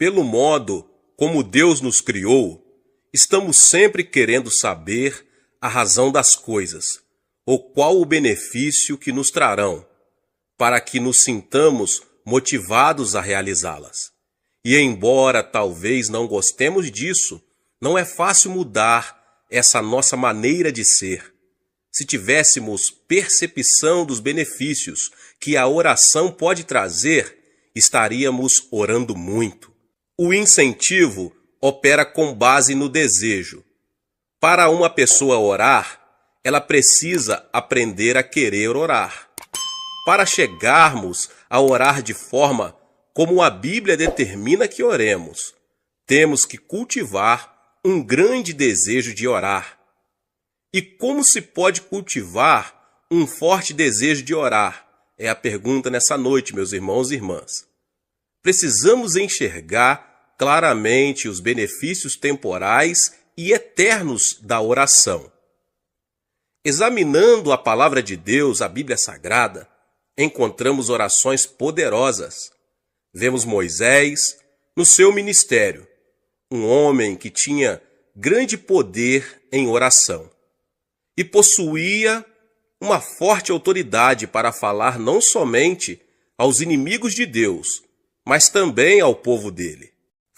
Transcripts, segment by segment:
Pelo modo como Deus nos criou, estamos sempre querendo saber a razão das coisas, ou qual o benefício que nos trarão, para que nos sintamos motivados a realizá-las. E embora talvez não gostemos disso, não é fácil mudar essa nossa maneira de ser. Se tivéssemos percepção dos benefícios que a oração pode trazer, estaríamos orando muito. O incentivo opera com base no desejo. Para uma pessoa orar, ela precisa aprender a querer orar. Para chegarmos a orar de forma como a Bíblia determina que oremos, temos que cultivar um grande desejo de orar. E como se pode cultivar um forte desejo de orar? É a pergunta nessa noite, meus irmãos e irmãs. Precisamos enxergar claramente os benefícios temporais e eternos da oração. Examinando a palavra de Deus, a Bíblia Sagrada, encontramos orações poderosas. Vemos Moisés no seu ministério, um homem que tinha grande poder em oração e possuía uma forte autoridade para falar não somente aos inimigos de Deus, mas também ao povo dele.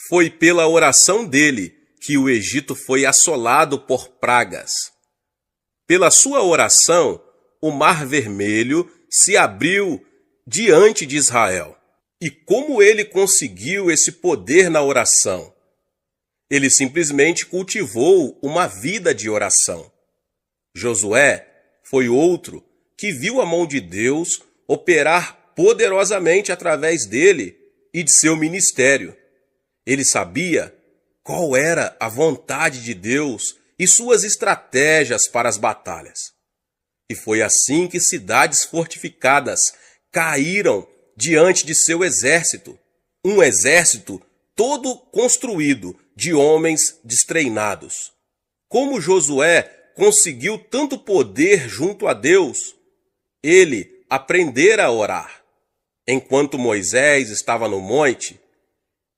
Foi pela oração dele que o Egito foi assolado por pragas. Pela sua oração, o Mar Vermelho se abriu diante de Israel. E como ele conseguiu esse poder na oração? Ele simplesmente cultivou uma vida de oração. Josué foi outro que viu a mão de Deus operar poderosamente através dele e de seu ministério. Ele sabia qual era a vontade de Deus e suas estratégias para as batalhas. E foi assim que cidades fortificadas caíram diante de seu exército, um exército todo construído de homens destreinados. Como Josué conseguiu tanto poder junto a Deus? Ele aprendera a orar. Enquanto Moisés estava no monte,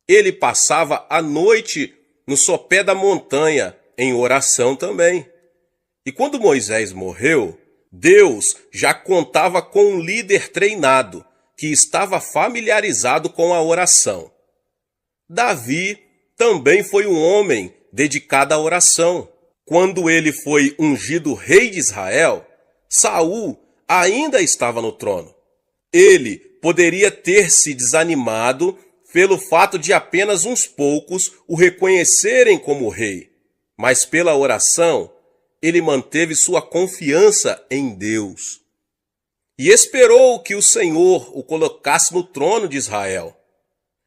ele passava a noite no sopé da montanha em oração também. E quando Moisés morreu, Deus já contava com um líder treinado que estava familiarizado com a oração. Davi também foi um homem dedicado à oração. Quando ele foi ungido rei de Israel, Saul ainda estava no trono. Ele poderia ter se desanimado pelo fato de apenas uns poucos o reconhecerem como rei, mas pela oração, ele manteve sua confiança em Deus e esperou que o Senhor o colocasse no trono de Israel.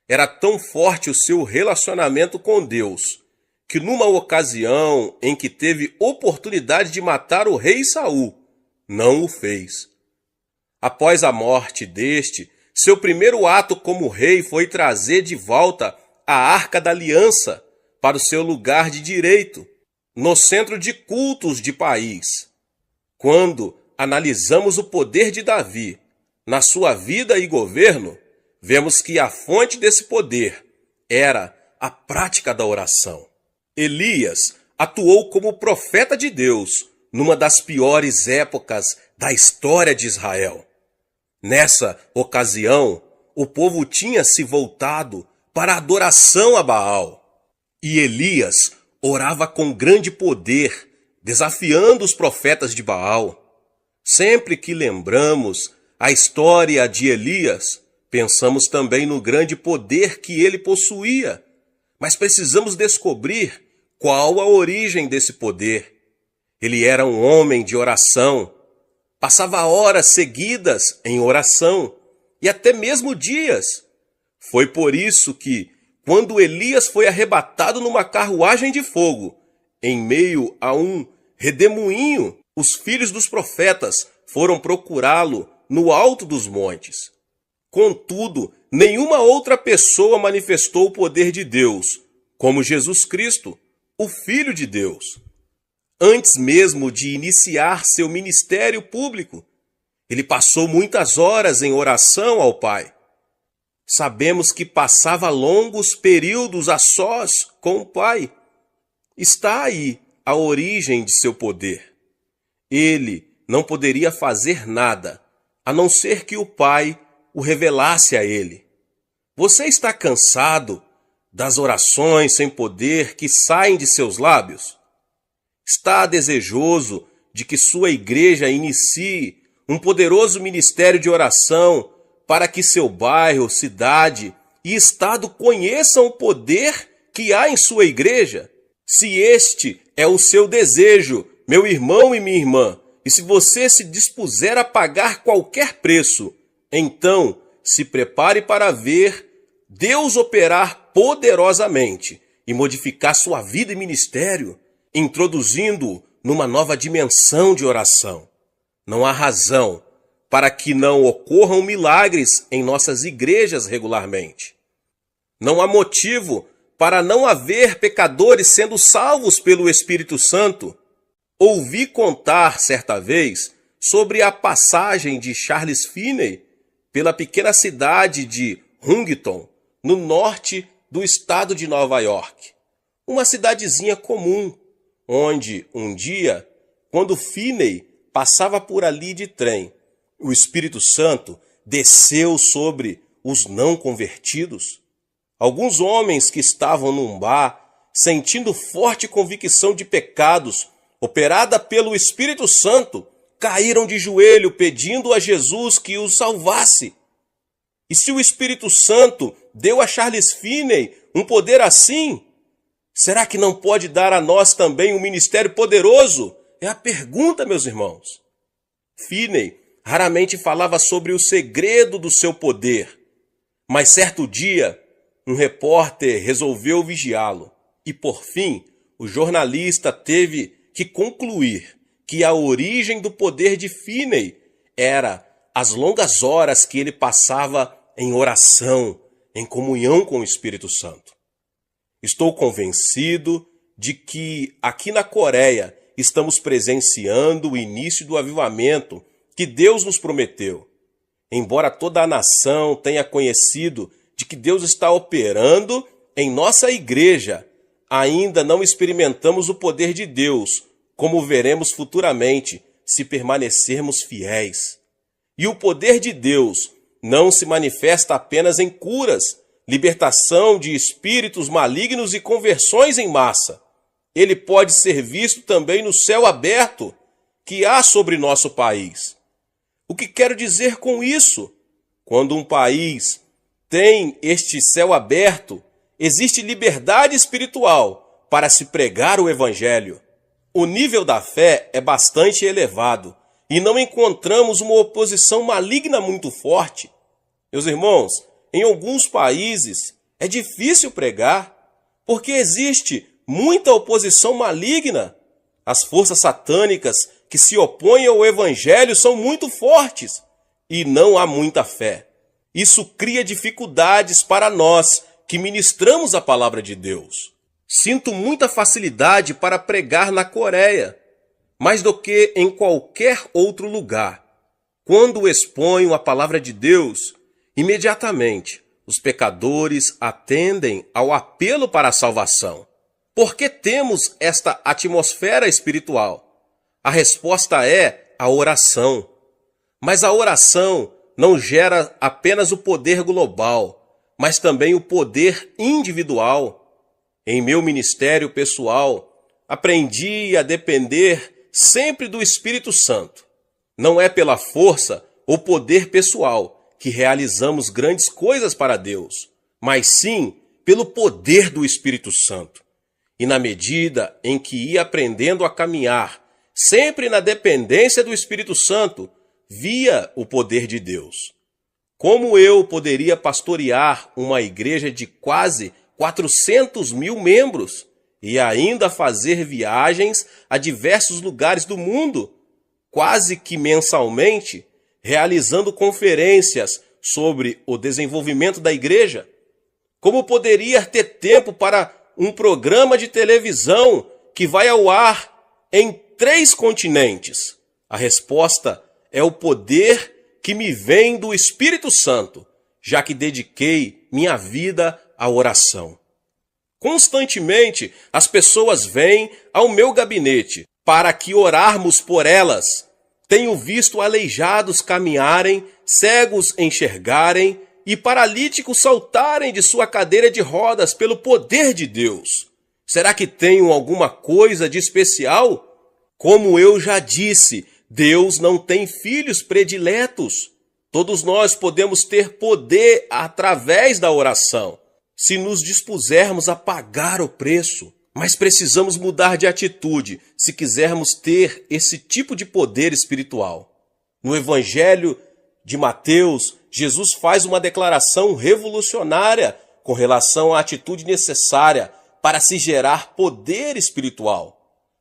Era tão forte o seu relacionamento com Deus, que numa ocasião em que teve oportunidade de matar o rei Saul, não o fez. Após a morte deste, seu primeiro ato como rei foi trazer de volta a Arca da Aliança para o seu lugar de direito, no centro de cultos de país. Quando analisamos o poder de Davi na sua vida e governo, vemos que a fonte desse poder era a prática da oração. Elias atuou como profeta de Deus numa das piores épocas da história de Israel. Nessa ocasião, o povo tinha se voltado para a adoração a Baal. E Elias orava com grande poder, desafiando os profetas de Baal. Sempre que lembramos a história de Elias, pensamos também no grande poder que ele possuía. Mas precisamos descobrir qual a origem desse poder. Ele era um homem de oração. Passava horas seguidas em oração e até mesmo dias. Foi por isso que, quando Elias foi arrebatado numa carruagem de fogo, em meio a um redemoinho, os filhos dos profetas foram procurá-lo no alto dos montes. Contudo, nenhuma outra pessoa manifestou o poder de Deus, como Jesus Cristo, o Filho de Deus. Antes mesmo de iniciar seu ministério público, ele passou muitas horas em oração ao Pai. Sabemos que passava longos períodos a sós com o Pai. Está aí a origem de seu poder. Ele não poderia fazer nada, a não ser que o Pai o revelasse a ele. Você está cansado das orações sem poder que saem de seus lábios? Está desejoso de que sua igreja inicie um poderoso ministério de oração para que seu bairro, cidade e estado conheçam o poder que há em sua igreja? Se este é o seu desejo, meu irmão e minha irmã, e se você se dispuser a pagar qualquer preço, então se prepare para ver Deus operar poderosamente e modificar sua vida e ministério, introduzindo-o numa nova dimensão de oração. Não há razão para que não ocorram milagres em nossas igrejas regularmente. Não há motivo para não haver pecadores sendo salvos pelo Espírito Santo. Ouvi contar certa vez sobre a passagem de Charles Finney pela pequena cidade de Huntington, no norte do estado de Nova York. Uma cidadezinha comum, onde um dia, quando Finney passava por ali de trem, o Espírito Santo desceu sobre os não convertidos. Alguns homens que estavam num bar, sentindo forte convicção de pecados, operada pelo Espírito Santo, caíram de joelho pedindo a Jesus que os salvasse. E se o Espírito Santo deu a Charles Finney um poder assim, será que não pode dar a nós também um ministério poderoso? É a pergunta, meus irmãos. Finney raramente falava sobre o segredo do seu poder, mas certo dia um repórter resolveu vigiá-lo e, por fim, o jornalista teve que concluir que a origem do poder de Finney era as longas horas que ele passava em oração, em comunhão com o Espírito Santo. Estou convencido de que aqui na Coreia estamos presenciando o início do avivamento que Deus nos prometeu. Embora toda a nação tenha conhecido de que Deus está operando em nossa igreja, ainda não experimentamos o poder de Deus, como veremos futuramente se permanecermos fiéis. E o poder de Deus não se manifesta apenas em curas, libertação de espíritos malignos e conversões em massa. Ele pode ser visto também no céu aberto que há sobre nosso país. O que quero dizer com isso? Quando um país tem este céu aberto, existe liberdade espiritual para se pregar o evangelho. O nível da fé é bastante elevado e não encontramos uma oposição maligna muito forte. Meus irmãos, em alguns países é difícil pregar porque existe muita oposição maligna. As forças satânicas que se opõem ao evangelho são muito fortes e não há muita fé. Isso cria dificuldades para nós que ministramos a palavra de Deus. Sinto muita facilidade para pregar na Coreia, mais do que em qualquer outro lugar. Quando exponho a palavra de Deus, imediatamente os pecadores atendem ao apelo para a salvação. Por que temos esta atmosfera espiritual? A resposta é a oração. Mas a oração não gera apenas o poder global, mas também o poder individual. Em meu ministério pessoal, aprendi a depender sempre do Espírito Santo. Não é pela força ou poder pessoal que realizamos grandes coisas para Deus, mas sim pelo poder do Espírito Santo. E na medida em que ia aprendendo a caminhar, sempre na dependência do Espírito Santo, via o poder de Deus. Como eu poderia pastorear uma igreja de quase 400 mil membros e ainda fazer viagens a diversos lugares do mundo, quase que mensalmente, realizando conferências sobre o desenvolvimento da igreja? Como poderia ter tempo para um programa de televisão que vai ao ar em 3 continentes? A resposta é o poder que me vem do Espírito Santo já que dediquei minha vida à oração. Constantemente, as pessoas vêm ao meu gabinete para que orarmos por elas. Tenho visto aleijados caminharem, cegos enxergarem e paralíticos saltarem de sua cadeira de rodas pelo poder de Deus. Será que tenho alguma coisa de especial? Como eu já disse, Deus não tem filhos prediletos. Todos nós podemos ter poder através da oração, se nos dispusermos a pagar o preço. Mas precisamos mudar de atitude se quisermos ter esse tipo de poder espiritual. No Evangelho de Mateus, Jesus faz uma declaração revolucionária com relação à atitude necessária para se gerar poder espiritual.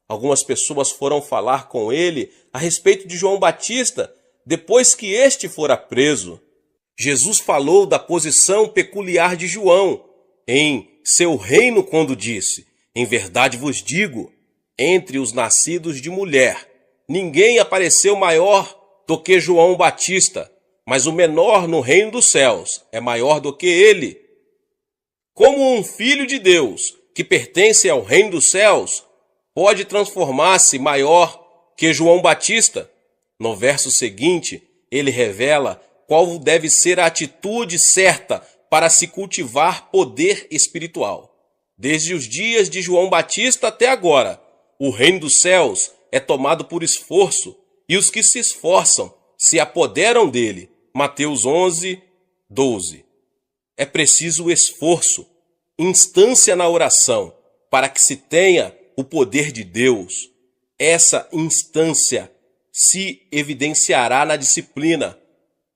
Algumas pessoas foram falar com ele a respeito de João Batista depois que este fora preso. Jesus falou da posição peculiar de João em seu reino quando disse: em verdade vos digo, entre os nascidos de mulher, ninguém apareceu maior do que João Batista, mas o menor no reino dos céus é maior do que ele. Como um filho de Deus que pertence ao reino dos céus pode transformar-se maior que João Batista? No verso seguinte, ele revela qual deve ser a atitude certa para se cultivar poder espiritual. Desde os dias de João Batista até agora, o reino dos céus é tomado por esforço, e os que se esforçam se apoderam dele. Mateus 11, 12. É preciso esforço, instância na oração, para que se tenha o poder de Deus. Essa instância se evidenciará na disciplina,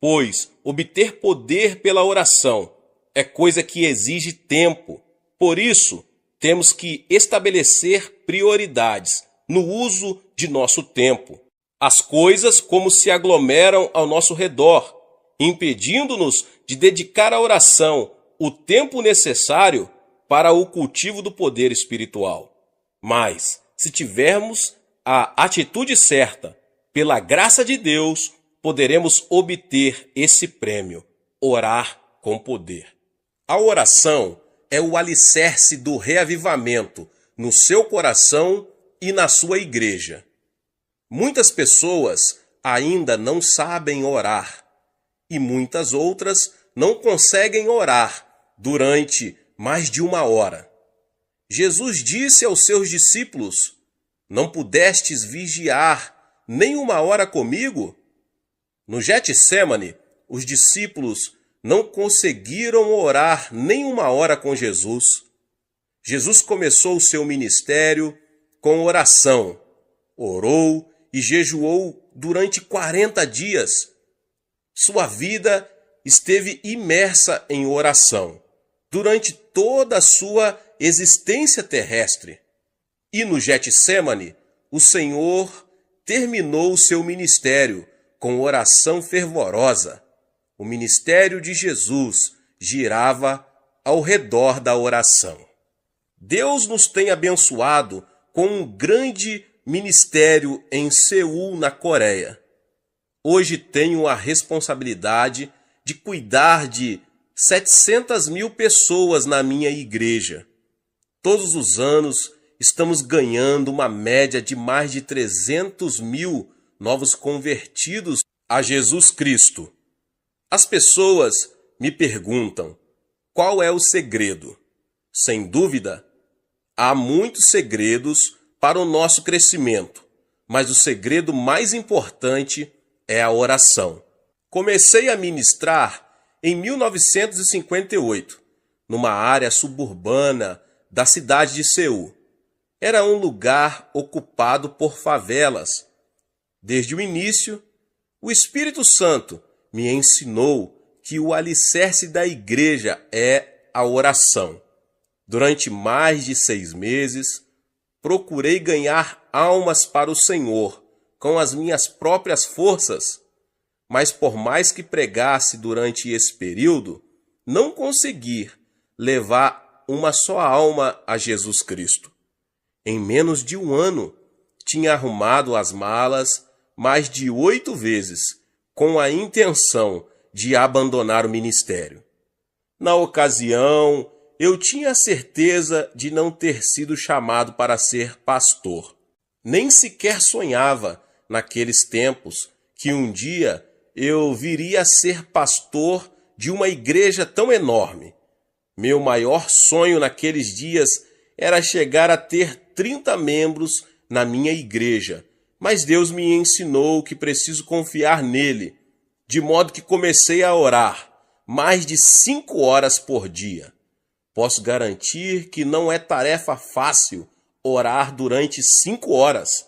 pois obter poder pela oração é coisa que exige tempo. Por isso, temos que estabelecer prioridades no uso de nosso tempo. As coisas como se aglomeram ao nosso redor, impedindo-nos de dedicar à oração o tempo necessário para o cultivo do poder espiritual. Mas, se tivermos a atitude certa, pela graça de Deus, poderemos obter esse prêmio: orar com poder. A oração é o alicerce do reavivamento no seu coração e na sua igreja. Muitas pessoas ainda não sabem orar e muitas outras não conseguem orar durante mais de 1 hora. Jesus disse aos seus discípulos: não pudestes vigiar nem 1 hora comigo? No Getsêmani, os discípulos não conseguiram orar nem 1 hora com Jesus. Jesus começou o seu ministério com oração. Orou e jejuou durante 40 dias. Sua vida esteve imersa em oração durante toda a sua existência terrestre. E no Getsêmani, o Senhor terminou o seu ministério com oração fervorosa. O ministério de Jesus girava ao redor da oração. Deus nos tem abençoado com um grande ministério em Seul, na Coreia. Hoje tenho a responsabilidade de cuidar de 700.000 pessoas na minha igreja. Todos os anos estamos ganhando uma média de mais de 300.000 novos convertidos a Jesus Cristo. As pessoas me perguntam: qual é o segredo? Sem dúvida, há muitos segredos para o nosso crescimento, mas o segredo mais importante é a oração. Comecei a ministrar em 1958, numa área suburbana da cidade de Seul. Era um lugar ocupado por favelas. Desde o início, o Espírito Santo me ensinou que o alicerce da igreja é a oração. Durante mais de 6 meses, procurei ganhar almas para o Senhor com as minhas próprias forças, mas por mais que pregasse durante esse período, não consegui levar uma só alma a Jesus Cristo. Em menos de 1 ano, tinha arrumado as malas mais de 8 vezes, com a intenção de abandonar o ministério. Na ocasião, eu tinha a certeza de não ter sido chamado para ser pastor. Nem sequer sonhava, naqueles tempos, que um dia eu viria a ser pastor de uma igreja tão enorme. Meu maior sonho naqueles dias era chegar a ter 30 membros na minha igreja, mas Deus me ensinou que preciso confiar nele, de modo que comecei a orar mais de 5 horas por dia. Posso garantir que não é tarefa fácil orar durante 5 horas.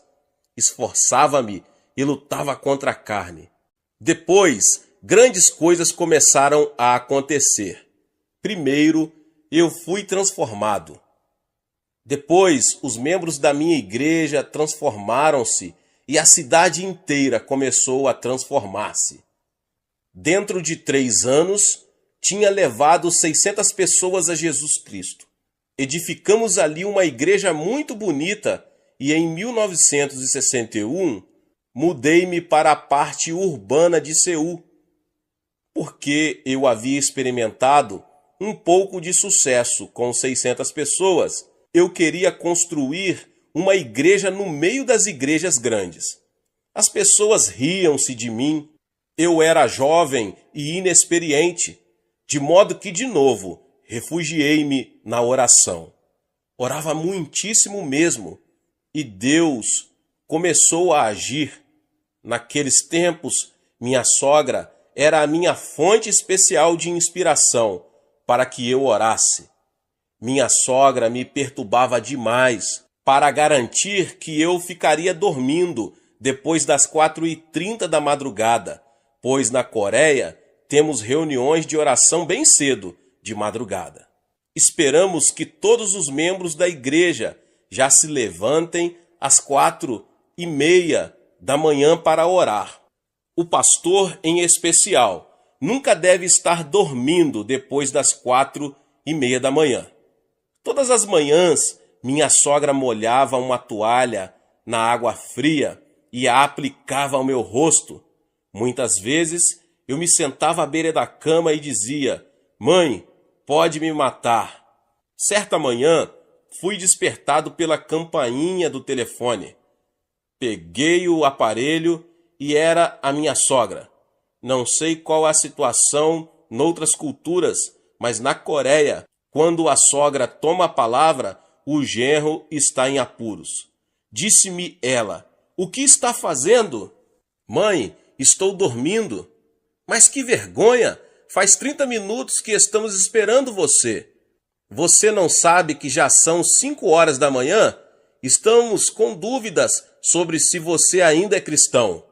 Esforçava-me e lutava contra a carne. Depois, grandes coisas começaram a acontecer. Primeiro, eu fui transformado. Depois, os membros da minha igreja transformaram-se e a cidade inteira começou a transformar-se. Dentro de 3 anos, tinha levado 600 pessoas a Jesus Cristo. Edificamos ali uma igreja muito bonita e em 1961 mudei-me para a parte urbana de Seul, porque eu havia experimentado um pouco de sucesso com 600 pessoas. Eu queria construir uma igreja no meio das igrejas grandes. As pessoas riam-se de mim. Eu era jovem e inexperiente, de modo que, de novo, refugiei-me na oração. Orava muitíssimo mesmo, e Deus começou a agir. Naqueles tempos, minha sogra era a minha fonte especial de inspiração para que eu orasse. Minha sogra me perturbava demais para garantir que eu ficaria dormindo depois das 4h30 da madrugada, pois na Coreia temos reuniões de oração bem cedo, de madrugada. Esperamos que todos os membros da igreja já se levantem às 4h30 da manhã para orar. O pastor, em especial, nunca deve estar dormindo depois das 4h30 da manhã. Todas as manhãs, minha sogra molhava uma toalha na água fria e a aplicava ao meu rosto. Muitas vezes, eu me sentava à beira da cama e dizia: "Mãe, pode me matar." Certa manhã, fui despertado pela campainha do telefone. Peguei o aparelho e era a minha sogra. Não sei qual a situação noutras culturas, mas na Coreia, quando a sogra toma a palavra, o genro está em apuros. Disse-me ela: "O que está fazendo?" "Mãe, estou dormindo." "Mas que vergonha! Faz 30 minutos que estamos esperando você." "Você não sabe que já são 5 horas da manhã? Estamos com dúvidas sobre se você ainda é cristão."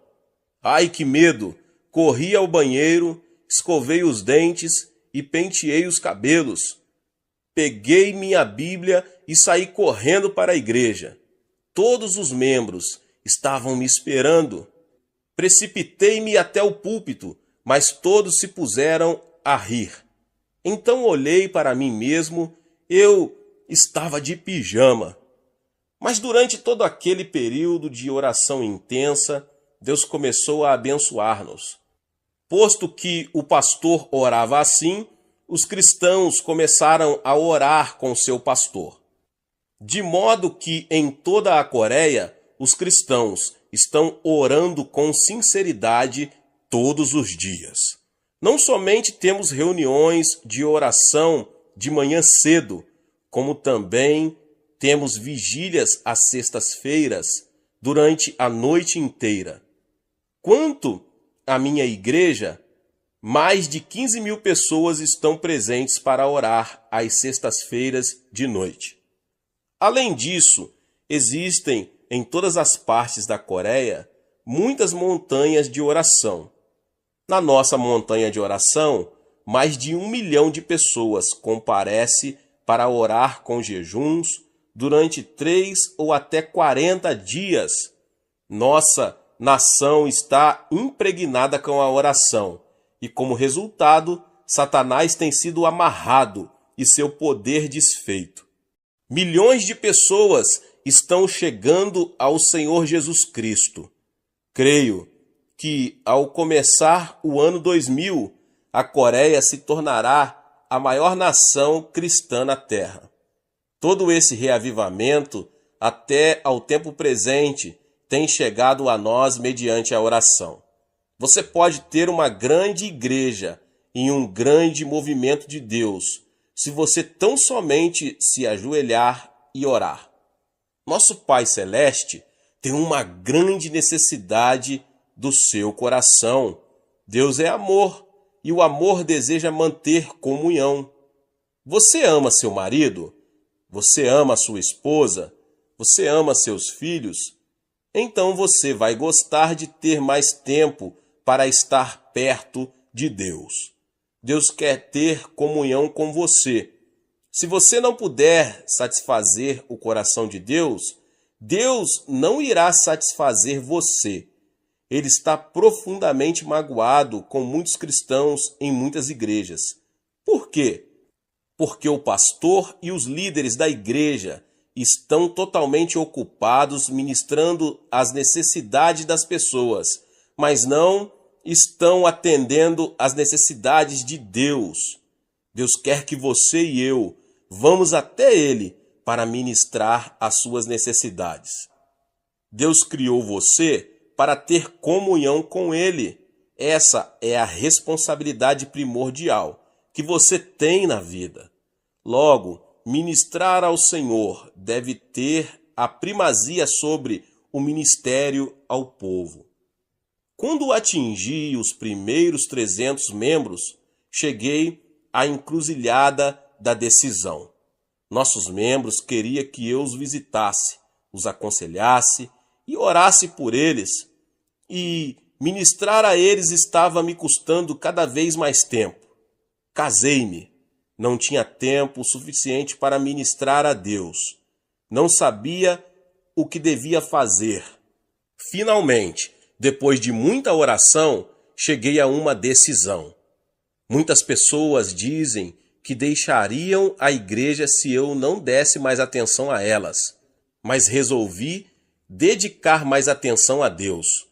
Ai, que medo! Corri ao banheiro, escovei os dentes e penteei os cabelos. Peguei minha Bíblia e saí correndo para a igreja. Todos os membros estavam me esperando. Precipitei-me até o púlpito, mas todos se puseram a rir. Então olhei para mim mesmo, eu estava de pijama. Mas durante todo aquele período de oração intensa, Deus começou a abençoar-nos. Posto que o pastor orava assim, os cristãos começaram a orar com seu pastor. De modo que em toda a Coreia, os cristãos estão orando com sinceridade todos os dias. Não somente temos reuniões de oração de manhã cedo, como também temos vigílias às sextas-feiras durante a noite inteira. Quanto à minha igreja, mais de 15.000 pessoas estão presentes para orar às sextas-feiras de noite. Além disso, existem em todas as partes da Coreia muitas montanhas de oração. Na nossa montanha de oração, mais de 1 milhão de pessoas comparece para orar com jejuns durante 3 ou até 40 dias. Nossa nação está impregnada com a oração e, como resultado, Satanás tem sido amarrado e seu poder desfeito. Milhões de pessoas estão chegando ao Senhor Jesus Cristo. Creio que, ao começar o ano 2000, a Coreia se tornará a maior nação cristã na Terra. Todo esse reavivamento, até ao tempo presente, tem chegado a nós mediante a oração. Você pode ter uma grande igreja e um grande movimento de Deus, se você tão somente se ajoelhar e orar. Nosso Pai Celeste tem uma grande necessidade do seu coração. Deus é amor e o amor deseja manter comunhão. Você ama seu marido? Você ama sua esposa? Você ama seus filhos? Então você vai gostar de ter mais tempo para estar perto de Deus. Deus quer ter comunhão com você. Se você não puder satisfazer o coração de Deus, Deus não irá satisfazer você. Ele está profundamente magoado com muitos cristãos em muitas igrejas. Por quê? Porque o pastor e os líderes da igreja estão totalmente ocupados ministrando as necessidades das pessoas, mas não estão atendendo às necessidades de Deus. Deus quer que você e eu vamos até Ele para ministrar as suas necessidades. Deus criou você para ter comunhão com Ele. Essa é a responsabilidade primordial que você tem na vida. Logo, ministrar ao Senhor deve ter a primazia sobre o ministério ao povo. Quando atingi os primeiros 300 membros, cheguei à encruzilhada da decisão. Nossos membros queriam que eu os visitasse, os aconselhasse e orasse por eles. E ministrar a eles estava me custando cada vez mais tempo. Casei-me. Não tinha tempo suficiente para ministrar a Deus. Não sabia o que devia fazer. Finalmente, depois de muita oração, cheguei a uma decisão. Muitas pessoas dizem que deixariam a igreja se eu não desse mais atenção a elas, mas resolvi dedicar mais atenção a Deus.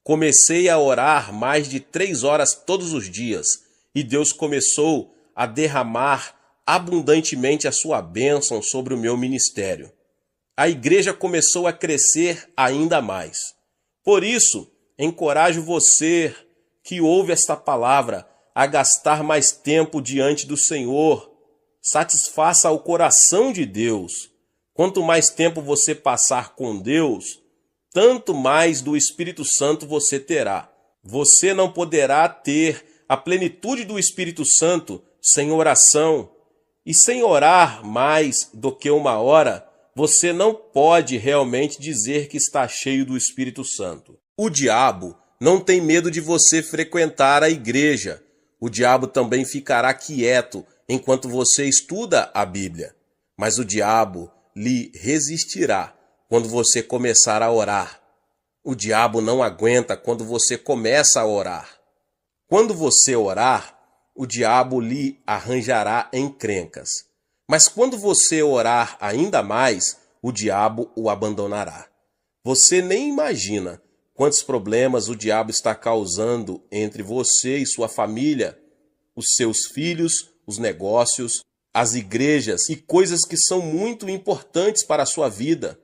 Comecei a orar mais de 3 horas todos os dias e Deus começou a derramar abundantemente a sua bênção sobre o meu ministério. A igreja começou a crescer ainda mais. Por isso, encorajo você que ouve esta palavra a gastar mais tempo diante do Senhor. Satisfaça o coração de Deus. Quanto mais tempo você passar com Deus, tanto mais do Espírito Santo você terá. Você não poderá ter a plenitude do Espírito Santo sem oração. E sem orar mais do que 1 hora, você não pode realmente dizer que está cheio do Espírito Santo. O diabo não tem medo de você frequentar a igreja. O diabo também ficará quieto enquanto você estuda a Bíblia. Mas o diabo lhe resistirá quando você começar a orar. O diabo não aguenta quando você começa a orar. Quando você orar, o diabo lhe arranjará encrencas. Mas quando você orar ainda mais, o diabo o abandonará. Você nem imagina quantos problemas o diabo está causando entre você e sua família, os seus filhos, os negócios, as igrejas e coisas que são muito importantes para a sua vida.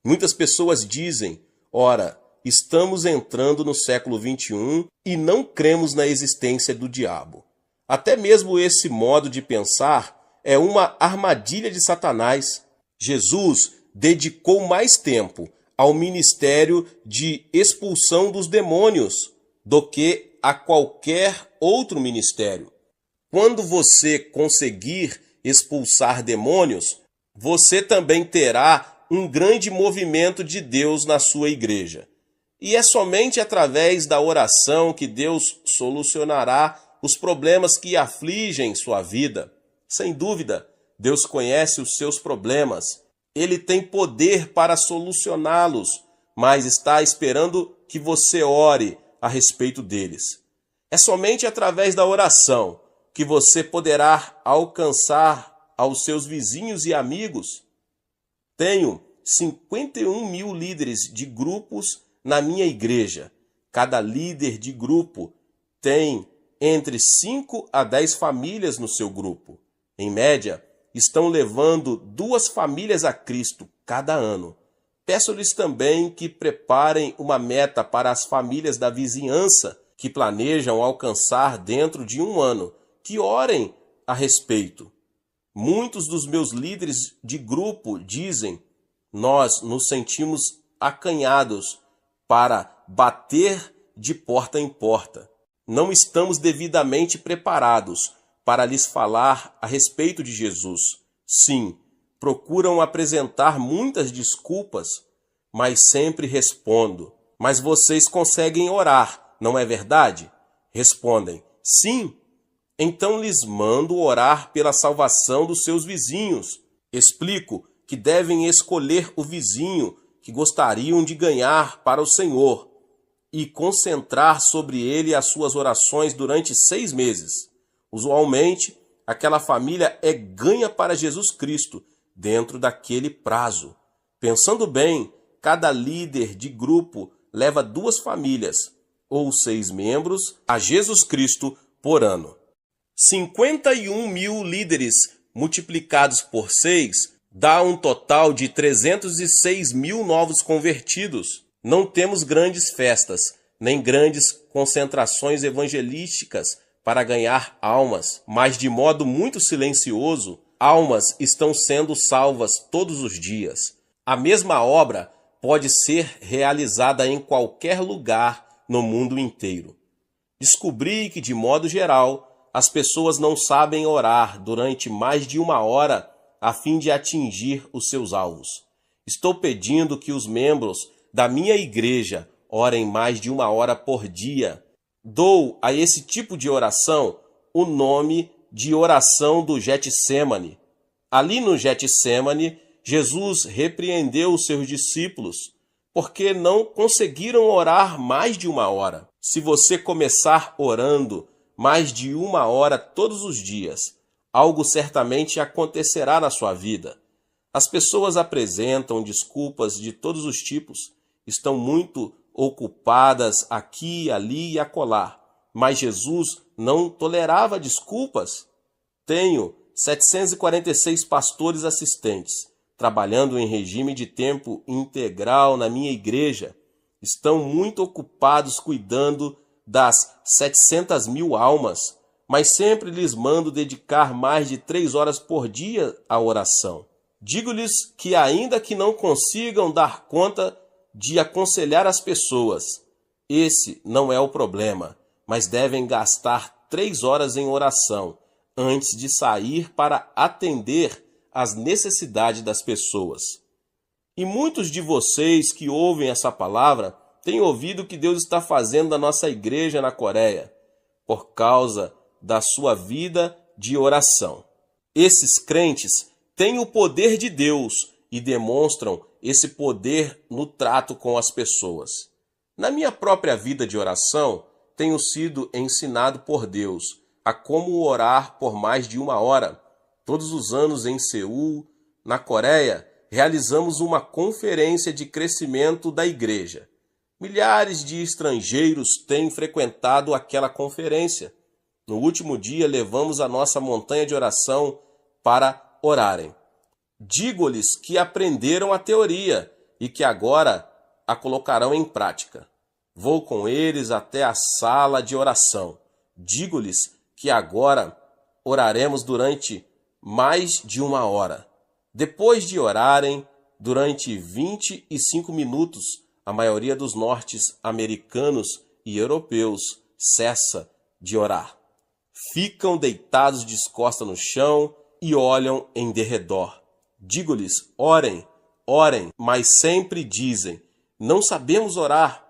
Muitas pessoas dizem, ora, estamos entrando no século 21 e não cremos na existência do diabo. Até mesmo esse modo de pensar é uma armadilha de Satanás. Jesus dedicou mais tempo ao ministério de expulsão dos demônios do que a qualquer outro ministério. Quando você conseguir expulsar demônios, você também terá um grande movimento de Deus na sua igreja. E é somente através da oração que Deus solucionará os problemas que afligem sua vida. Sem dúvida, Deus conhece os seus problemas. Ele tem poder para solucioná-los, mas está esperando que você ore a respeito deles. É somente através da oração que você poderá alcançar aos seus vizinhos e amigos. Tenho 51.000 líderes de grupos na minha igreja. Cada líder de grupo tem entre 5 a 10 famílias no seu grupo. Em média, estão levando 2 famílias a Cristo cada ano. Peço-lhes também que preparem uma meta para as famílias da vizinhança que planejam alcançar dentro de um ano, que orem a respeito. Muitos dos meus líderes de grupo dizem: nós nos sentimos acanhados para bater de porta em porta. Não estamos devidamente preparados para lhes falar a respeito de Jesus. Sim, procuram apresentar muitas desculpas, mas sempre respondo: mas vocês conseguem orar, não é verdade? Respondem: sim. Então lhes mando orar pela salvação dos seus vizinhos. Explico que devem escolher o vizinho que gostariam de ganhar para o Senhor e concentrar sobre ele as suas orações durante 6 meses. Usualmente, aquela família é ganha para Jesus Cristo dentro daquele prazo. Pensando bem, cada líder de grupo leva 2 famílias, ou 6 membros, a Jesus Cristo por ano. 51.000 líderes multiplicados por 6 dá um total de 306.000 novos convertidos. Não temos grandes festas, nem grandes concentrações evangelísticas para ganhar almas, mas de modo muito silencioso, almas estão sendo salvas todos os dias. A mesma obra pode ser realizada em qualquer lugar no mundo inteiro. Descobri que, de modo geral, as pessoas não sabem orar durante mais de 1 hora a fim de atingir os seus alvos. Estou pedindo que os membros da minha igreja orem mais de 1 hora por dia. Dou a esse tipo de oração o nome de oração do Getsêmani. Ali no Getsêmani, Jesus repreendeu os seus discípulos porque não conseguiram orar mais de 1 hora. Se você começar orando mais de 1 hora todos os dias, algo certamente acontecerá na sua vida. As pessoas apresentam desculpas de todos os tipos, estão muito ocupadas aqui, ali e acolá, mas Jesus não tolerava desculpas. Tenho 746 pastores assistentes, trabalhando em regime de tempo integral na minha igreja. Estão muito ocupados cuidando das 700.000 almas, mas sempre lhes mando dedicar mais de 3 horas por dia à oração. Digo-lhes que ainda que não consigam dar conta de aconselhar as pessoas, esse não é o problema, mas devem gastar 3 horas em oração antes de sair para atender às necessidades das pessoas. E muitos de vocês que ouvem essa palavra têm ouvido o que Deus está fazendo na nossa igreja na Coreia, por causa da sua vida de oração. Esses crentes têm o poder de Deus e demonstram esse poder no trato com as pessoas. Na minha própria vida de oração, tenho sido ensinado por Deus a como orar por mais de 1 hora. Todos os anos em Seul, na Coreia, realizamos uma conferência de crescimento da igreja. Milhares de estrangeiros têm frequentado aquela conferência. No último dia, levamos a nossa montanha de oração para orarem. Digo-lhes que aprenderam a teoria e que agora a colocarão em prática. Vou com eles até a sala de oração. Digo-lhes que agora oraremos durante mais de 1 hora. Depois de orarem durante 25 minutos, a maioria dos norte-americanos e europeus cessa de orar. Ficam deitados de costas no chão e olham em derredor. Digo-lhes: orem, orem, mas sempre dizem: não sabemos orar.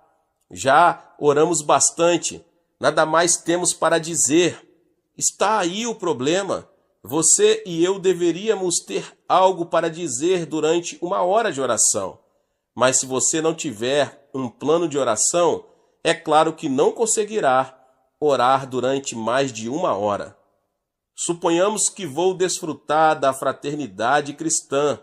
Já oramos bastante, nada mais temos para dizer. Está aí o problema. Você e eu deveríamos ter algo para dizer durante 1 hora de oração. Mas se você não tiver um plano de oração, é claro que não conseguirá orar durante mais de 1 hora. Suponhamos que vou desfrutar da fraternidade cristã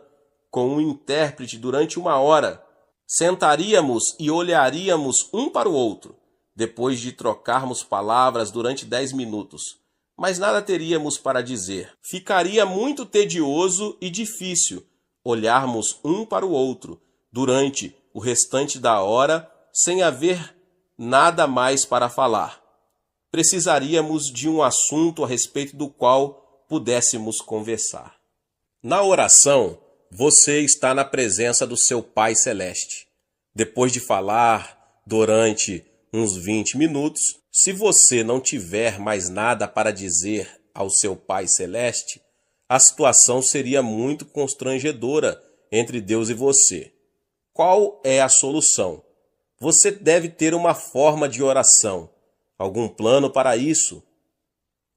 com um intérprete durante 1 hora. Sentaríamos e olharíamos um para o outro. depois de trocarmos palavras durante 10 minutos, mas nada teríamos para dizer. Ficaria muito tedioso e difícil olharmos um para o outro durante o restante da hora sem haver nada mais para falar. Precisaríamos de um assunto a respeito do qual pudéssemos conversar. Na oração, você está na presença do seu Pai Celeste. Depois de falar durante uns 20 minutos, se você não tiver mais nada para dizer ao seu Pai Celeste, a situação seria muito constrangedora entre Deus e você. Qual é a solução? Você deve ter uma forma de oração. Algum plano para isso?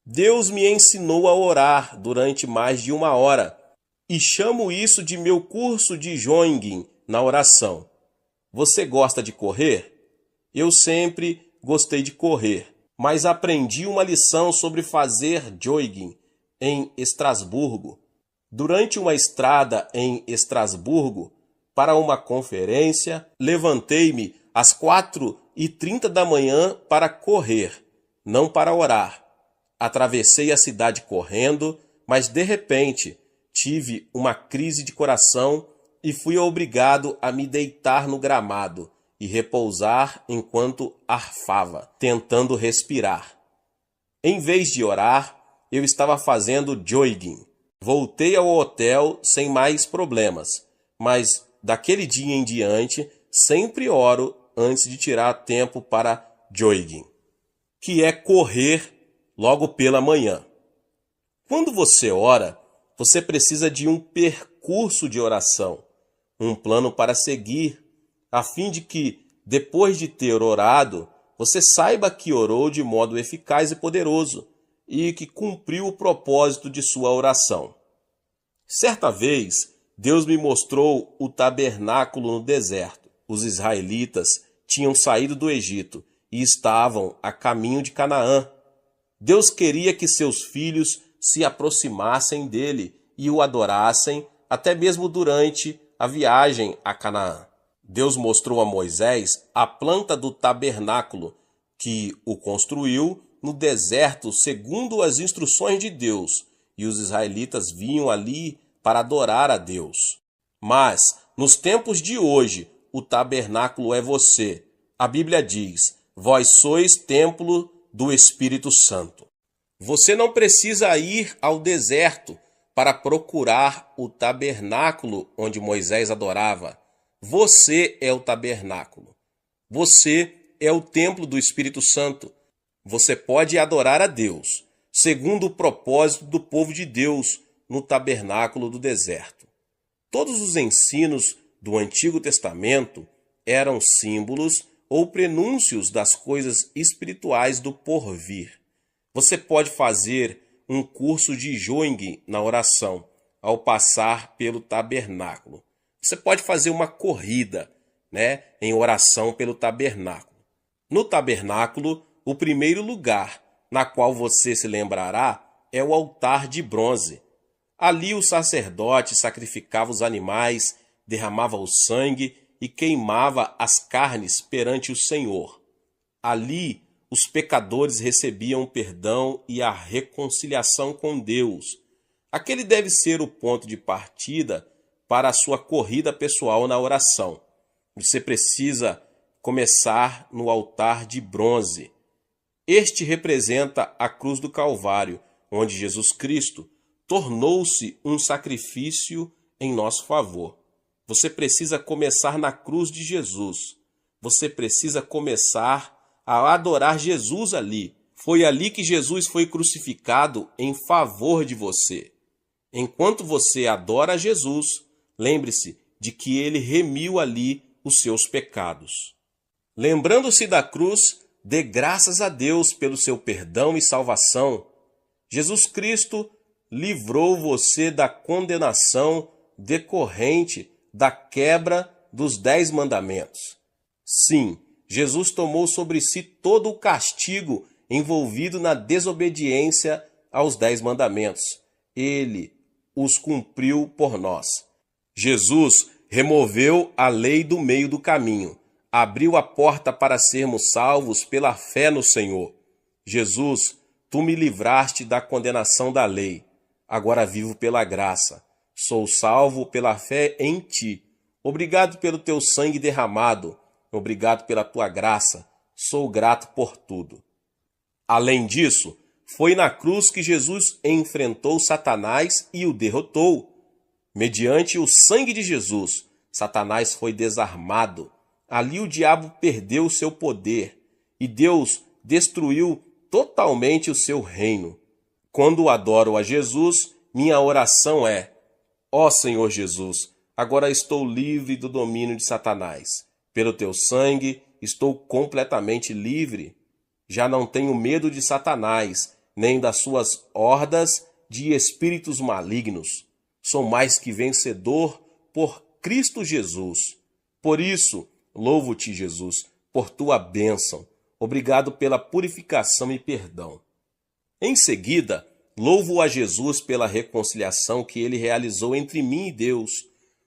Deus me ensinou a orar durante mais de 1 hora e chamo isso de meu curso de jogging na oração. Você gosta de correr? Eu sempre gostei de correr, mas aprendi uma lição sobre fazer jogging em Estrasburgo. Durante uma estrada em Estrasburgo, para uma conferência, levantei-me às 4h30 da manhã para correr, não para orar. Atravessei a cidade correndo, mas de repente tive uma crise de coração e fui obrigado a me deitar no gramado e repousar enquanto arfava, tentando respirar. Em vez de orar, eu estava fazendo jogging. Voltei ao hotel sem mais problemas, mas daquele dia em diante sempre oro antes de tirar tempo para jogging, que é correr logo pela manhã. Quando você ora, você precisa de um percurso de oração, um plano para seguir, a fim de que, depois de ter orado, você saiba que orou de modo eficaz e poderoso e que cumpriu o propósito de sua oração. Certa vez, Deus me mostrou o tabernáculo no deserto. Os israelitas tinham saído do Egito e estavam a caminho de Canaã. Deus queria que seus filhos se aproximassem dele e o adorassem até mesmo durante a viagem a Canaã. Deus mostrou a Moisés a planta do tabernáculo, que o construiu no deserto segundo as instruções de Deus, e os israelitas vinham ali para adorar a Deus. Mas, nos tempos de hoje, o tabernáculo é você. A Bíblia diz: vós sois templo do Espírito Santo. Você não precisa ir ao deserto para procurar o tabernáculo onde Moisés adorava. Você é o tabernáculo. Você é o templo do Espírito Santo. Você pode adorar a Deus, segundo o propósito do povo de Deus no tabernáculo do deserto. Todos os ensinos do Antigo Testamento eram símbolos ou prenúncios das coisas espirituais do porvir. Você pode fazer um curso de jogging na oração ao passar pelo tabernáculo. Você pode fazer uma corrida, em oração pelo tabernáculo. No tabernáculo, o primeiro lugar na qual você se lembrará é o altar de bronze. Ali o sacerdote sacrificava os animais, derramava o sangue e queimava as carnes perante o Senhor. Ali os pecadores recebiam perdão e a reconciliação com Deus. Aquele deve ser o ponto de partida para a sua corrida pessoal na oração. Você precisa começar no altar de bronze. Este representa a cruz do Calvário, onde Jesus Cristo tornou-se um sacrifício em nosso favor. Você precisa começar na cruz de Jesus. Você precisa começar a adorar Jesus ali. Foi ali que Jesus foi crucificado em favor de você. Enquanto você adora Jesus, lembre-se de que ele remiu ali os seus pecados. Lembrando-se da cruz, dê graças a Deus pelo seu perdão e salvação. Jesus Cristo livrou você da condenação decorrente da quebra dos 10 mandamentos. Sim, Jesus tomou sobre si todo o castigo envolvido na desobediência aos 10 mandamentos. Ele os cumpriu por nós. Jesus removeu a lei do meio do caminho. abriu a porta para sermos salvos pela fé no Senhor. Jesus, tu me livraste da condenação da lei. Agora vivo pela graça. Sou salvo pela fé em ti. Obrigado pelo teu sangue derramado. Obrigado pela tua graça. Sou grato por tudo. Além disso, foi na cruz que Jesus enfrentou Satanás e o derrotou. Mediante o sangue de Jesus, Satanás foi desarmado. Ali o diabo perdeu o seu poder e Deus destruiu totalmente o seu reino. Quando adoro a Jesus, minha oração é: ó Senhor Jesus, agora estou livre do domínio de Satanás. Pelo teu sangue, estou completamente livre. Já não tenho medo de Satanás, nem das suas hordas de espíritos malignos. Sou mais que vencedor por Cristo Jesus. Por isso, louvo-te, Jesus, por tua bênção. Obrigado pela purificação e perdão. Em seguida, louvo a Jesus pela reconciliação que ele realizou entre mim e Deus.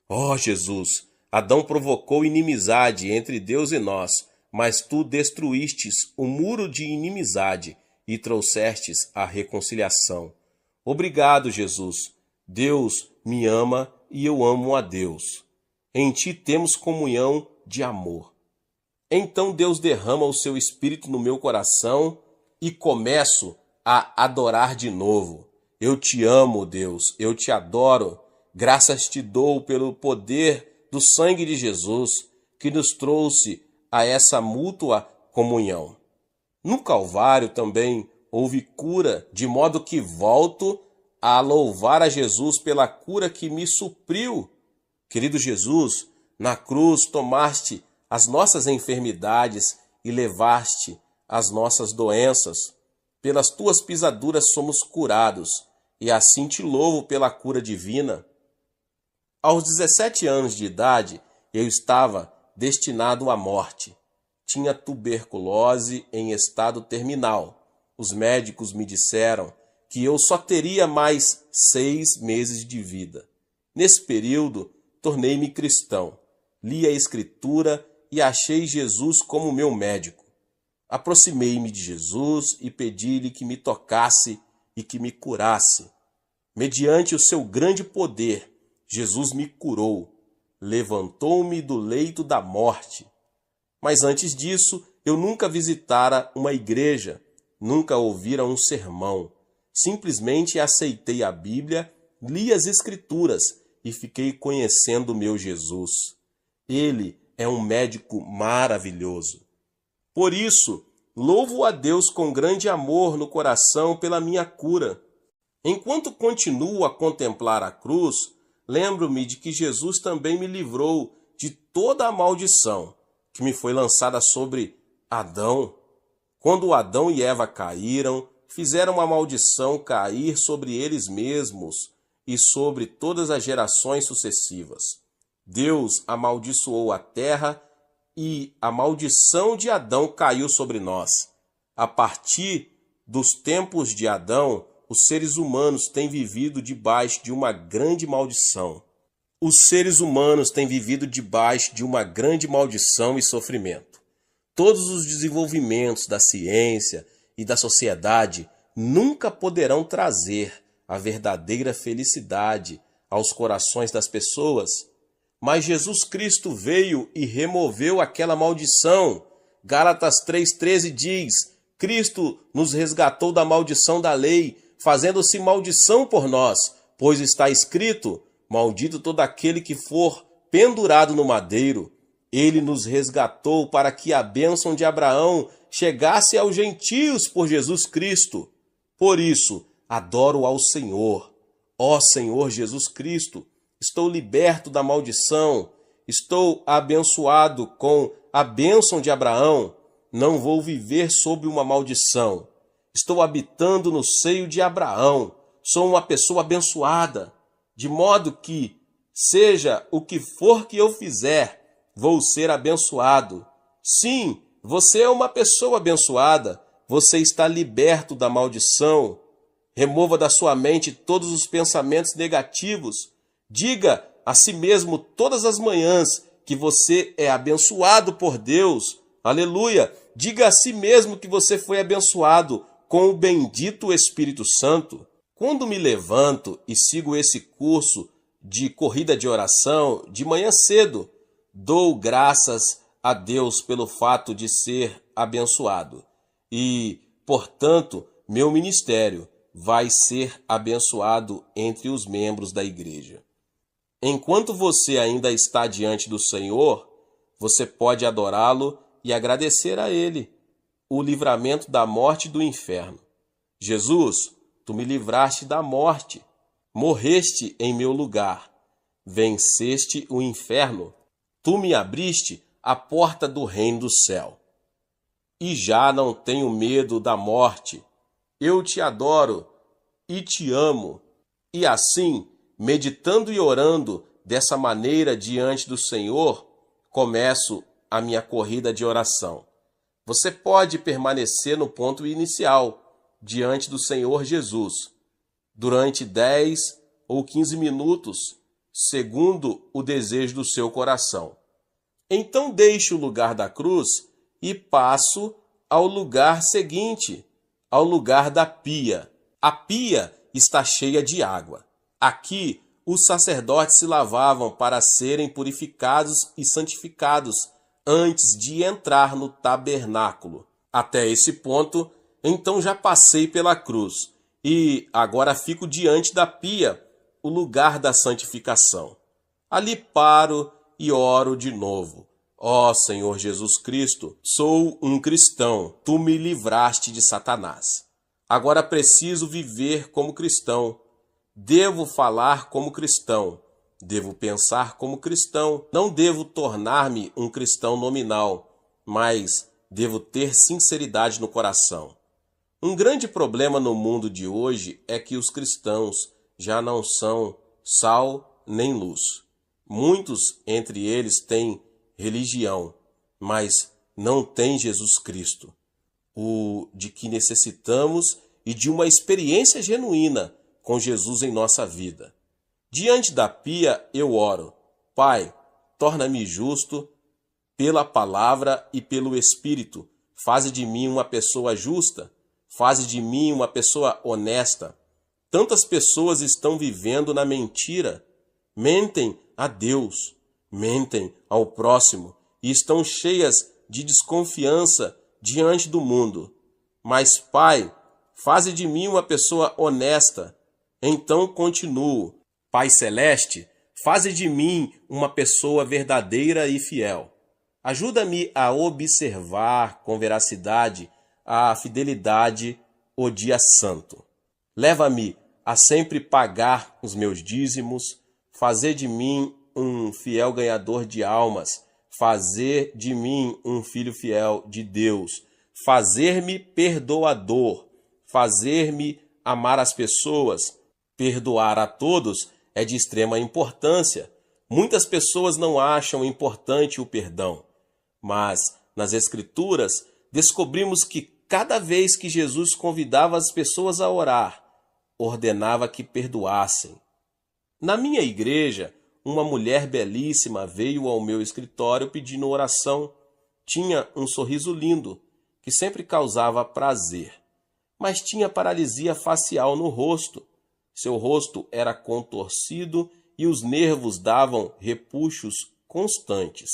Ó Jesus, Adão provocou inimizade entre Deus e nós, mas tu destruístes o muro de inimizade e trouxestes a reconciliação. Obrigado, Jesus. Deus me ama e eu amo a Deus. Em ti temos comunhão de amor. Então Deus derrama o seu Espírito no meu coração e começo a adorar de novo. Eu te amo, Deus, eu te adoro. Graças te dou pelo poder do sangue de Jesus que nos trouxe a essa mútua comunhão. No Calvário também houve cura, de modo que volto a louvar a Jesus pela cura que me supriu. Querido Jesus, na cruz tomaste as nossas enfermidades e levaste as nossas doenças. Pelas tuas pisaduras somos curados, e assim te louvo pela cura divina. Aos 17 anos de idade, eu estava destinado à morte. Tinha tuberculose em estado terminal. Os médicos me disseram que eu só teria mais 6 meses de vida. Nesse período, tornei-me cristão. Li a Escritura e achei Jesus como meu médico. Aproximei-me de Jesus e pedi-lhe que me tocasse e que me curasse. Mediante o seu grande poder, Jesus me curou, levantou-me do leito da morte. Mas antes disso, eu nunca visitara uma igreja, nunca ouvira um sermão. Simplesmente aceitei a Bíblia, li as Escrituras e fiquei conhecendo o meu Jesus. Ele é um médico maravilhoso. Por isso, louvo a Deus com grande amor no coração pela minha cura. Enquanto continuo a contemplar a cruz, lembro-me de que Jesus também me livrou de toda a maldição que me foi lançada sobre Adão. Quando Adão e Eva caíram, fizeram a maldição cair sobre eles mesmos e sobre todas as gerações sucessivas. Deus amaldiçoou a terra e a maldição de Adão caiu sobre nós. A partir dos tempos de Adão, os seres humanos têm vivido debaixo de uma grande maldição. Os seres humanos têm vivido debaixo de uma grande maldição e sofrimento. Todos os desenvolvimentos da ciência e da sociedade nunca poderão trazer a verdadeira felicidade aos corações das pessoas. Mas Jesus Cristo veio e removeu aquela maldição. Gálatas 3,13 diz: Cristo nos resgatou da maldição da lei, fazendo-se maldição por nós, pois está escrito: maldito todo aquele que for pendurado no madeiro. Ele nos resgatou para que a bênção de Abraão chegasse aos gentios por Jesus Cristo. Por isso, adoro ao Senhor. Ó Senhor Jesus Cristo, estou liberto da maldição, estou abençoado com a bênção de Abraão. Não vou viver sob uma maldição. Estou habitando no seio de Abraão. Sou uma pessoa abençoada, de modo que, seja o que for que eu fizer, vou ser abençoado. Sim, você é uma pessoa abençoada. Você está liberto da maldição. Remova da sua mente todos os pensamentos negativos. Diga a si mesmo todas as manhãs que você é abençoado por Deus. Aleluia! Diga a si mesmo que você foi abençoado com o bendito Espírito Santo. Quando me levanto e sigo esse curso de corrida de oração de manhã cedo, dou graças a Deus pelo fato de ser abençoado. E, portanto, meu ministério vai ser abençoado entre os membros da igreja. Enquanto você ainda está diante do Senhor, você pode adorá-lo e agradecer a Ele o livramento da morte e do inferno. Jesus, tu me livraste da morte, morreste em meu lugar, venceste o inferno, tu me abriste a porta do reino do céu. E já não tenho medo da morte. Eu te adoro e te amo. E assim, meditando e orando dessa maneira diante do Senhor, começo a minha corrida de oração. Você pode permanecer no ponto inicial, diante do Senhor Jesus, durante 10 ou 15 minutos, segundo o desejo do seu coração. Então deixe o lugar da cruz e passo ao lugar seguinte, ao lugar da pia. A pia está cheia de água. Aqui, os sacerdotes se lavavam para serem purificados e santificados antes de entrar no tabernáculo. Até esse ponto, então já passei pela cruz e agora fico diante da pia, o lugar da santificação. Ali paro e oro de novo. Ó Senhor Jesus Cristo, sou um cristão, tu me livraste de Satanás. Agora preciso viver como cristão. Devo falar como cristão. Devo pensar como cristão. Não devo tornar-me um cristão nominal, mas devo ter sinceridade no coração. Um grande problema no mundo de hoje é que os cristãos já não são sal nem luz. Muitos entre eles têm religião, mas não têm Jesus Cristo, o de que necessitamos e de uma experiência genuína com Jesus em nossa vida. Diante da pia eu oro: Pai, torna-me justo pela palavra e pelo Espírito. Faze de mim uma pessoa justa, faze de mim uma pessoa honesta. Tantas pessoas estão vivendo na mentira, mentem a Deus, mentem ao próximo e estão cheias de desconfiança diante do mundo. Mas, Pai, faze de mim uma pessoa honesta. Então continuo: Pai Celeste, faze de mim uma pessoa verdadeira e fiel. Ajuda-me a observar com veracidade a fidelidade o dia santo. Leva-me a sempre pagar os meus dízimos, fazer de mim um fiel ganhador de almas, fazer de mim um filho fiel de Deus, fazer-me perdoador, fazer-me amar as pessoas. Perdoar a todos é de extrema importância. Muitas pessoas não acham importante o perdão, mas nas Escrituras descobrimos que cada vez que Jesus convidava as pessoas a orar, ordenava que perdoassem. Na minha igreja, uma mulher belíssima veio ao meu escritório pedindo oração. Tinha um sorriso lindo, que sempre causava prazer, mas tinha paralisia facial no rosto. Seu rosto era contorcido e os nervos davam repuxos constantes.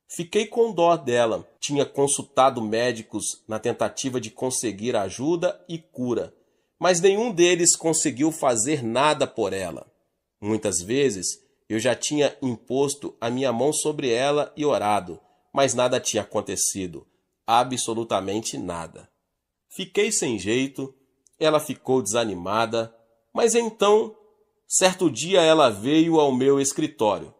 Fiquei com dó dela. Tinha consultado médicos na tentativa de conseguir ajuda e cura, mas nenhum deles conseguiu fazer nada por ela. Muitas vezes eu já tinha imposto a minha mão sobre ela e orado, mas nada tinha acontecido, absolutamente nada. Fiquei sem jeito, ela ficou desanimada, mas então, certo dia ela veio ao meu escritório.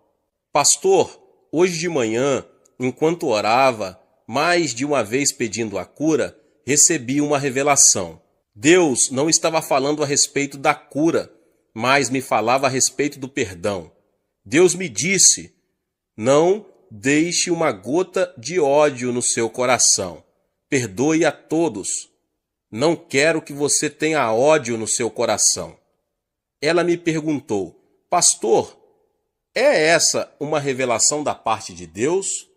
Pastor, hoje de manhã, enquanto orava, mais de uma vez pedindo a cura, recebi uma revelação. Deus não estava falando a respeito da cura, mas me falava a respeito do perdão. Deus me disse: não deixe uma gota de ódio no seu coração. Perdoe a todos. Não quero que você tenha ódio no seu coração. Ela me perguntou: Pastor, É essa uma revelação da parte de Deus?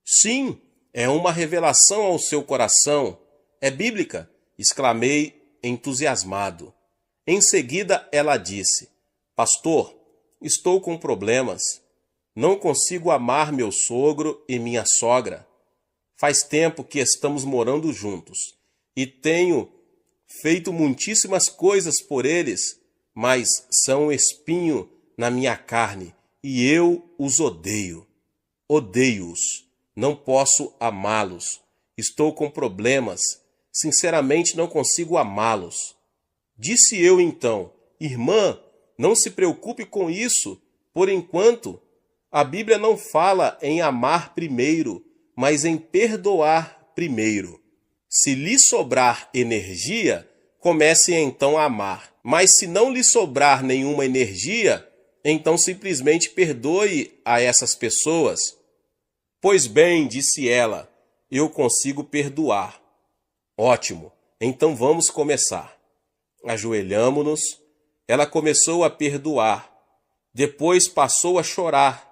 Sim, é uma revelação ao seu coração. É bíblica, exclamei entusiasmado. Em seguida ela disse: Pastor, estou com problemas. Não consigo amar meu sogro e minha sogra. Faz tempo que estamos morando juntos e tenho feito muitíssimas coisas por eles, mas são um espinho na minha carne e eu os odeio. Odeio-os. Não posso amá-los. Estou com problemas. Sinceramente, não consigo amá-los. Disse eu então: Irmã, não se preocupe com isso. Por enquanto, a Bíblia não fala em amar primeiro, mas em perdoar primeiro. Se lhe sobrar energia, comece então a amar. Mas se não lhe sobrar nenhuma energia, então simplesmente perdoe a essas pessoas. Pois bem, disse ela, eu consigo perdoar. Ótimo, então vamos começar. Ajoelhamo-nos, ela começou a perdoar. Depois passou a chorar.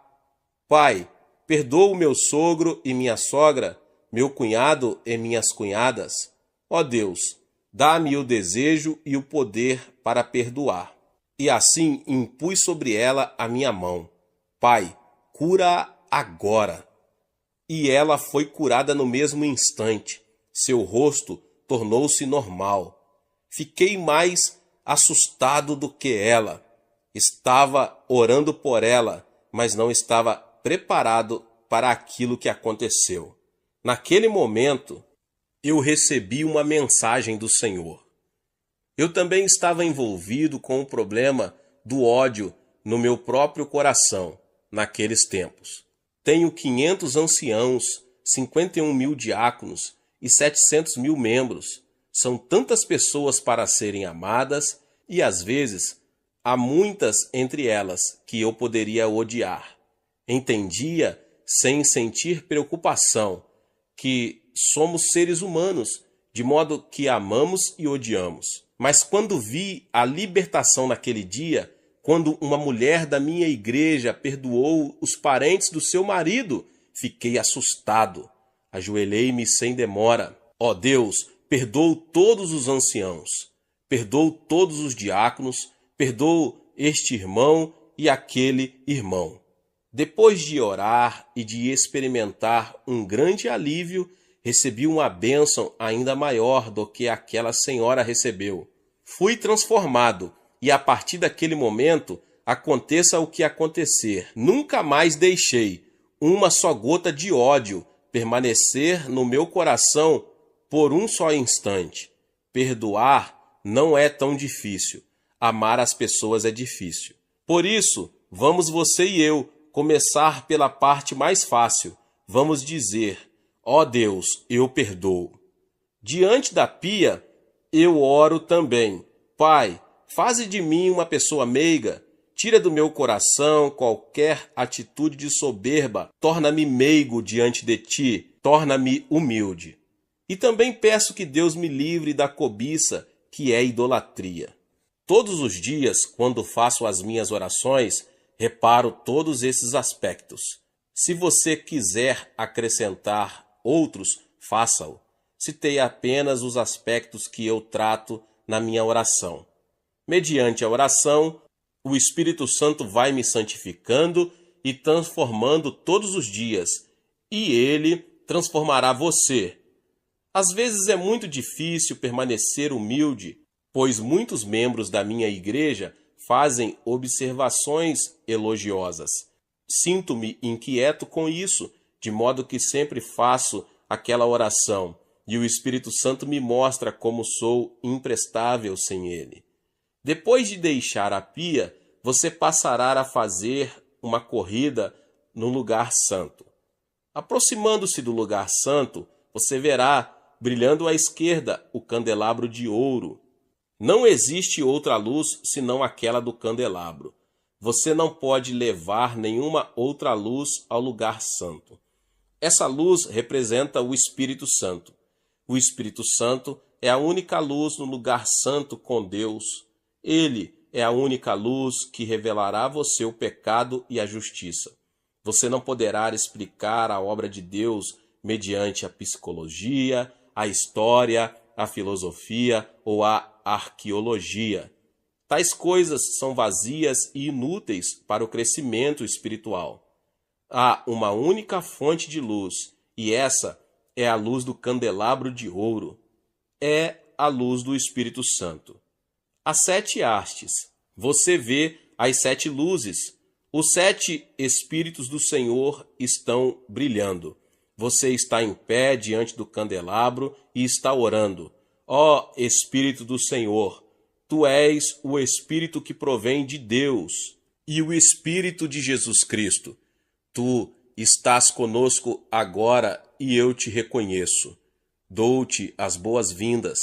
Pai, perdoa o meu sogro e minha sogra, meu cunhado e minhas cunhadas. Ó Deus, dá-me o desejo e o poder para perdoar. E assim impus sobre ela a minha mão. Pai, cura-a agora. E ela foi curada no mesmo instante. Seu rosto tornou-se normal. Fiquei mais assustado do que ela. Estava orando por ela, mas não estava preparado para aquilo que aconteceu. Naquele momento, eu recebi uma mensagem do Senhor. Eu também estava envolvido com o problema do ódio no meu próprio coração, naqueles tempos. Tenho 500 anciãos, 51 mil diáconos e 700 mil membros. São tantas pessoas para serem amadas e, às vezes, há muitas entre elas que eu poderia odiar. Entendia, sem sentir preocupação, que somos seres humanos, de modo que amamos e odiamos. Mas quando vi a libertação naquele dia, quando uma mulher da minha igreja perdoou os parentes do seu marido, fiquei assustado. Ajoelhei-me sem demora. Ó Deus, perdoa todos os anciãos, perdoa todos os diáconos, perdoa este irmão e aquele irmão. Depois de orar e de experimentar um grande alívio, recebi uma bênção ainda maior do que aquela senhora recebeu. Fui transformado e a partir daquele momento, aconteça o que acontecer, nunca mais deixei uma só gota de ódio permanecer no meu coração por um só instante. Perdoar não é tão difícil. Amar as pessoas é difícil. Por isso, vamos você e eu começar pela parte mais fácil. Vamos dizer: ó Deus, eu perdoo. Diante da pia, eu oro também. Pai, faze de mim uma pessoa meiga. Tira do meu coração qualquer atitude de soberba. Torna-me meigo diante de ti. Torna-me humilde. E também peço que Deus me livre da cobiça, que é idolatria. Todos os dias, quando faço as minhas orações, reparo todos esses aspectos. Se você quiser acrescentar outros, faça-o. Citei apenas os aspectos que eu trato na minha oração. Mediante a oração, o Espírito Santo vai me santificando e transformando todos os dias, e ele transformará você. Às vezes é muito difícil permanecer humilde, pois muitos membros da minha igreja fazem observações elogiosas. Sinto-me inquieto com isso, de modo que sempre faço aquela oração, e o Espírito Santo me mostra como sou imprestável sem ele. Depois de deixar a pia, você passará a fazer uma corrida no lugar santo. Aproximando-se do lugar santo, você verá, brilhando à esquerda, o candelabro de ouro. Não existe outra luz senão aquela do candelabro. Você não pode levar nenhuma outra luz ao lugar santo. Essa luz representa o Espírito Santo. O Espírito Santo é a única luz no lugar santo com Deus. Ele é a única luz que revelará a você o pecado e a justiça. Você não poderá explicar a obra de Deus mediante a psicologia, a história, a filosofia ou a arqueologia. Tais coisas são vazias e inúteis para o crescimento espiritual. Há uma única fonte de luz, e essa é a luz do candelabro de ouro. É a luz do Espírito Santo. As 7 hastes. Você vê as 7 luzes. Os 7 Espíritos do Senhor estão brilhando. Você está em pé diante do candelabro e está orando. Ó Espírito do Senhor, Tu és o Espírito que provém de Deus e o Espírito de Jesus Cristo. Tu estás conosco agora e eu te reconheço. Dou-te as boas-vindas.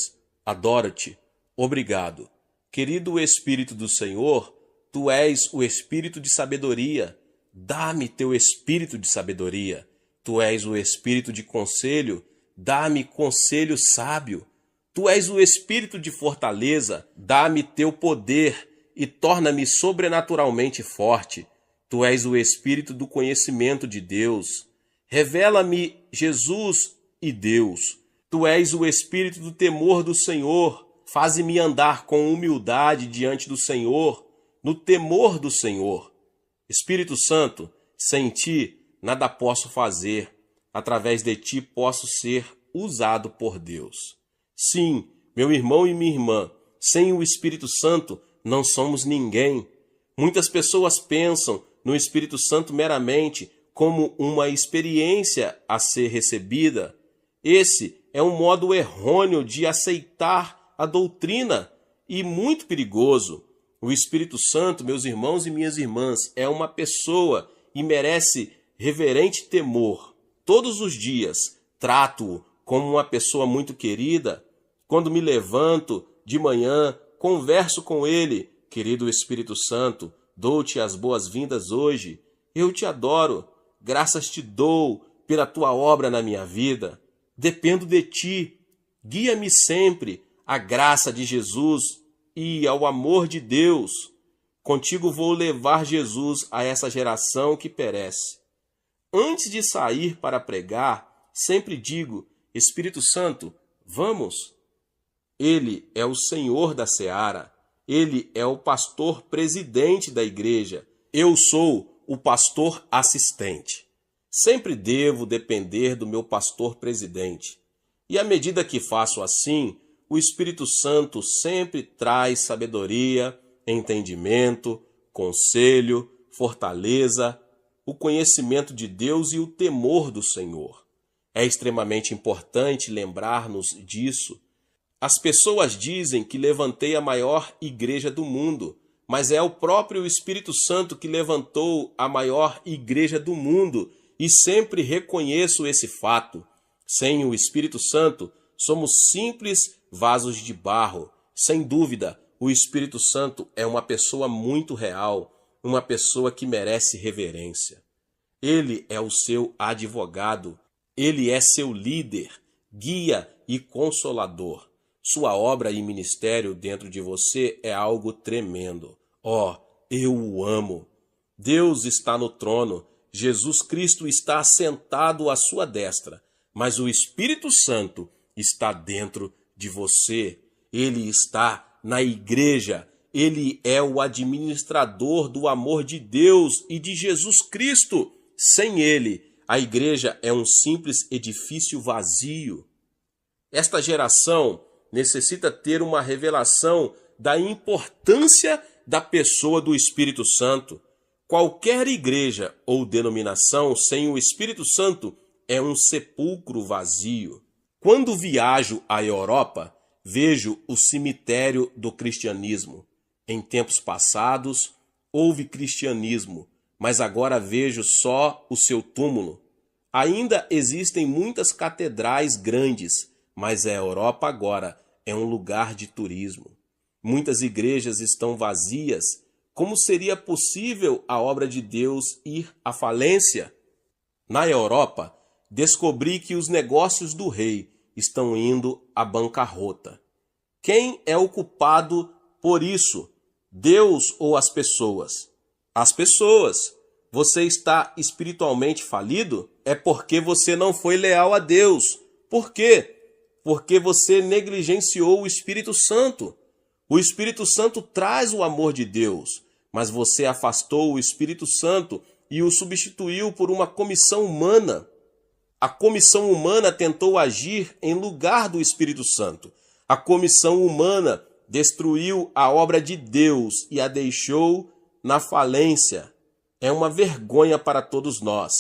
Adoro-te. Obrigado. Querido Espírito do Senhor, Tu és o Espírito de sabedoria. Dá-me Teu Espírito de sabedoria. Tu és o Espírito de conselho. Dá-me conselho sábio. Tu és o Espírito de fortaleza. Dá-me Teu poder e torna-me sobrenaturalmente forte. Tu és o Espírito do conhecimento de Deus. Revela-me Jesus e Deus. Tu és o Espírito do temor do Senhor. Faze-me andar com humildade diante do Senhor, no temor do Senhor. Espírito Santo, sem Ti nada posso fazer. Através de Ti posso ser usado por Deus. Sim, meu irmão e minha irmã, sem o Espírito Santo não somos ninguém. Muitas pessoas pensam no Espírito Santo meramente como uma experiência a ser recebida. Esse é um modo errôneo de aceitar a doutrina e muito perigoso. O Espírito Santo, meus irmãos e minhas irmãs, é uma pessoa e merece reverente temor. Todos os dias trato-o como uma pessoa muito querida. Quando me levanto de manhã, converso com ele. Querido Espírito Santo, dou-te as boas-vindas hoje. Eu te adoro. Graças te dou pela tua obra na minha vida. Dependo de ti. Guia-me sempre à graça de Jesus e ao amor de Deus. Contigo vou levar Jesus a essa geração que perece. Antes de sair para pregar, sempre digo: Espírito Santo, vamos? Ele é o Senhor da seara. Ele é o pastor presidente da igreja. Eu sou o pastor assistente. Sempre devo depender do meu pastor presidente. E à medida que faço assim, o Espírito Santo sempre traz sabedoria, entendimento, conselho, fortaleza, o conhecimento de Deus e o temor do Senhor. É extremamente importante lembrar-nos disso. As pessoas dizem que levantei a maior igreja do mundo, mas é o próprio Espírito Santo que levantou a maior igreja do mundo, e sempre reconheço esse fato. Sem o Espírito Santo, somos simples vasos de barro. Sem dúvida, o Espírito Santo é uma pessoa muito real, uma pessoa que merece reverência. Ele é o seu advogado, ele é seu líder, guia e consolador. Sua obra e ministério dentro de você é algo tremendo. Eu o amo. Deus está no trono, Jesus Cristo está assentado à sua destra, mas o Espírito Santo está dentro de você. Ele está na igreja. Ele é o administrador do amor de Deus e de Jesus Cristo. Sem ele, a igreja é um simples edifício vazio. Esta geração necessita ter uma revelação da importância da pessoa do Espírito Santo. Qualquer igreja ou denominação sem o Espírito Santo é um sepulcro vazio. Quando viajo à Europa, vejo o cemitério do cristianismo. Em tempos passados, houve cristianismo, mas agora vejo só o seu túmulo. Ainda existem muitas catedrais grandes, mas a Europa agora é um lugar de turismo. Muitas igrejas estão vazias. Como seria possível a obra de Deus ir à falência? Na Europa, descobri que os negócios do rei estão indo à bancarrota. Quem é o culpado por isso? Deus ou as pessoas? As pessoas. Você está espiritualmente falido? É porque você não foi leal a Deus. Por quê? Porque você negligenciou o Espírito Santo. O Espírito Santo traz o amor de Deus, mas você afastou o Espírito Santo e o substituiu por uma comissão humana. A comissão humana tentou agir em lugar do Espírito Santo. A comissão humana destruiu a obra de Deus e a deixou na falência. É uma vergonha para todos nós.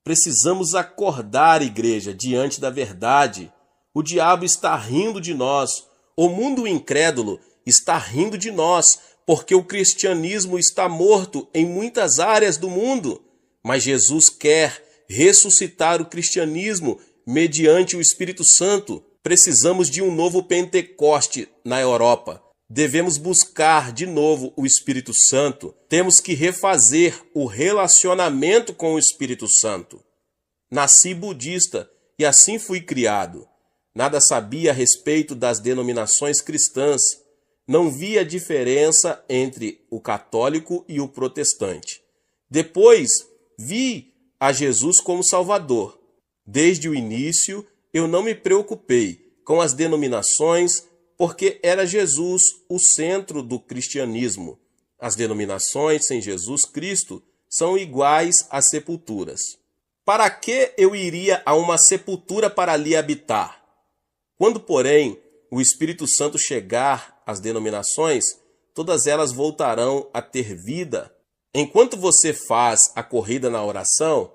Precisamos acordar, igreja, diante da verdade. O diabo está rindo de nós. O mundo incrédulo está rindo de nós, porque o cristianismo está morto em muitas áreas do mundo. Mas Jesus quer ressuscitar o cristianismo mediante o Espírito Santo. Precisamos de um novo Pentecoste na Europa. Devemos buscar de novo o Espírito Santo. Temos que refazer o relacionamento com o Espírito Santo. Nasci budista e assim fui criado. Nada sabia a respeito das denominações cristãs. Não via diferença entre o católico e o protestante. Depois, vi a Jesus como Salvador. Desde o início, eu não me preocupei com as denominações, porque era Jesus o centro do cristianismo. As denominações sem Jesus Cristo são iguais às sepulturas. Para que eu iria a uma sepultura para ali habitar? Quando, porém, o Espírito Santo chegar às denominações, todas elas voltarão a ter vida. Enquanto você faz a corrida na oração,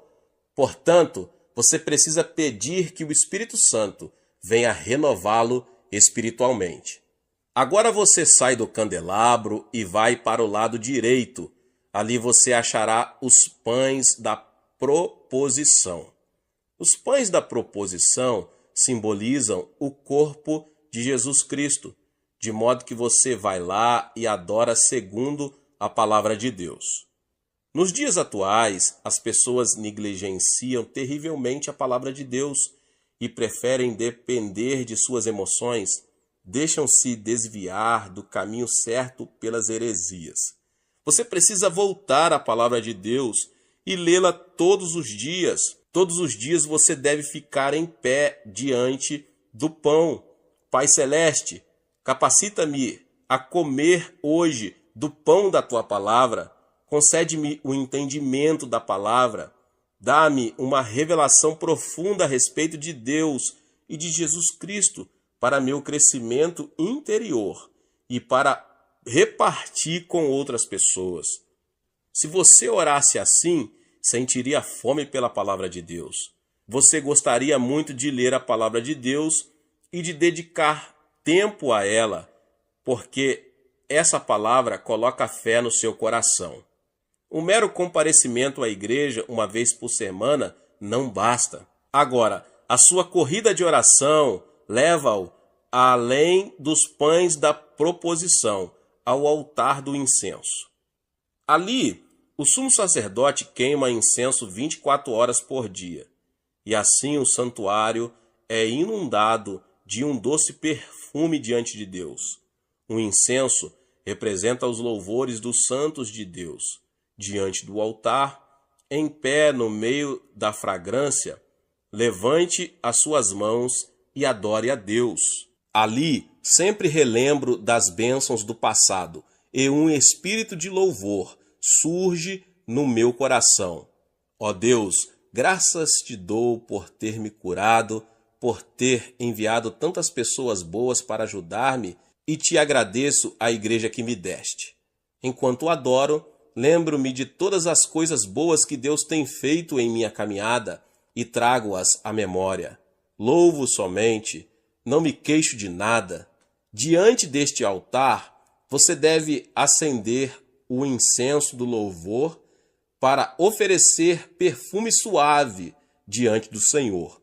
portanto, você precisa pedir que o Espírito Santo venha renová-lo espiritualmente. Agora você sai do candelabro e vai para o lado direito. Ali você achará os pães da proposição. Os pães da proposição simbolizam o corpo de Jesus Cristo, de modo que você vai lá e adora segundo a palavra de Deus. Nos dias atuais, as pessoas negligenciam terrivelmente a palavra de Deus e preferem depender de suas emoções, deixam-se desviar do caminho certo pelas heresias. Você precisa voltar à palavra de Deus e lê-la todos os dias. Todos os dias você deve ficar em pé diante do pão. Pai Celeste, capacita-me a comer hoje do pão da tua palavra. Concede-me o entendimento da palavra. Dá-me uma revelação profunda a respeito de Deus e de Jesus Cristo para meu crescimento interior e para repartir com outras pessoas. Se você orasse assim, sentiria fome pela palavra de Deus. Você gostaria muito de ler a palavra de Deus e de dedicar tempo a ela, porque essa palavra coloca fé no seu coração. Um mero comparecimento à igreja uma vez por semana não basta. Agora, a sua corrida de oração leva-o além dos pães da proposição, ao altar do incenso. Ali, o sumo sacerdote queima incenso 24 horas por dia, e assim o santuário é inundado de um doce perfume diante de Deus. O incenso representa os louvores dos santos de Deus. Diante do altar, em pé no meio da fragrância, levante as suas mãos e adore a Deus. Ali, sempre relembro das bênçãos do passado, e um espírito de louvor surge no meu coração. Ó Deus, graças te dou por ter me curado, por ter enviado tantas pessoas boas para ajudar-me, e te agradeço a igreja que me deste. Enquanto adoro, lembro-me de todas as coisas boas que Deus tem feito em minha caminhada e trago-as à memória. Louvo somente, não me queixo de nada. Diante deste altar, você deve acender o incenso do louvor para oferecer perfume suave diante do Senhor.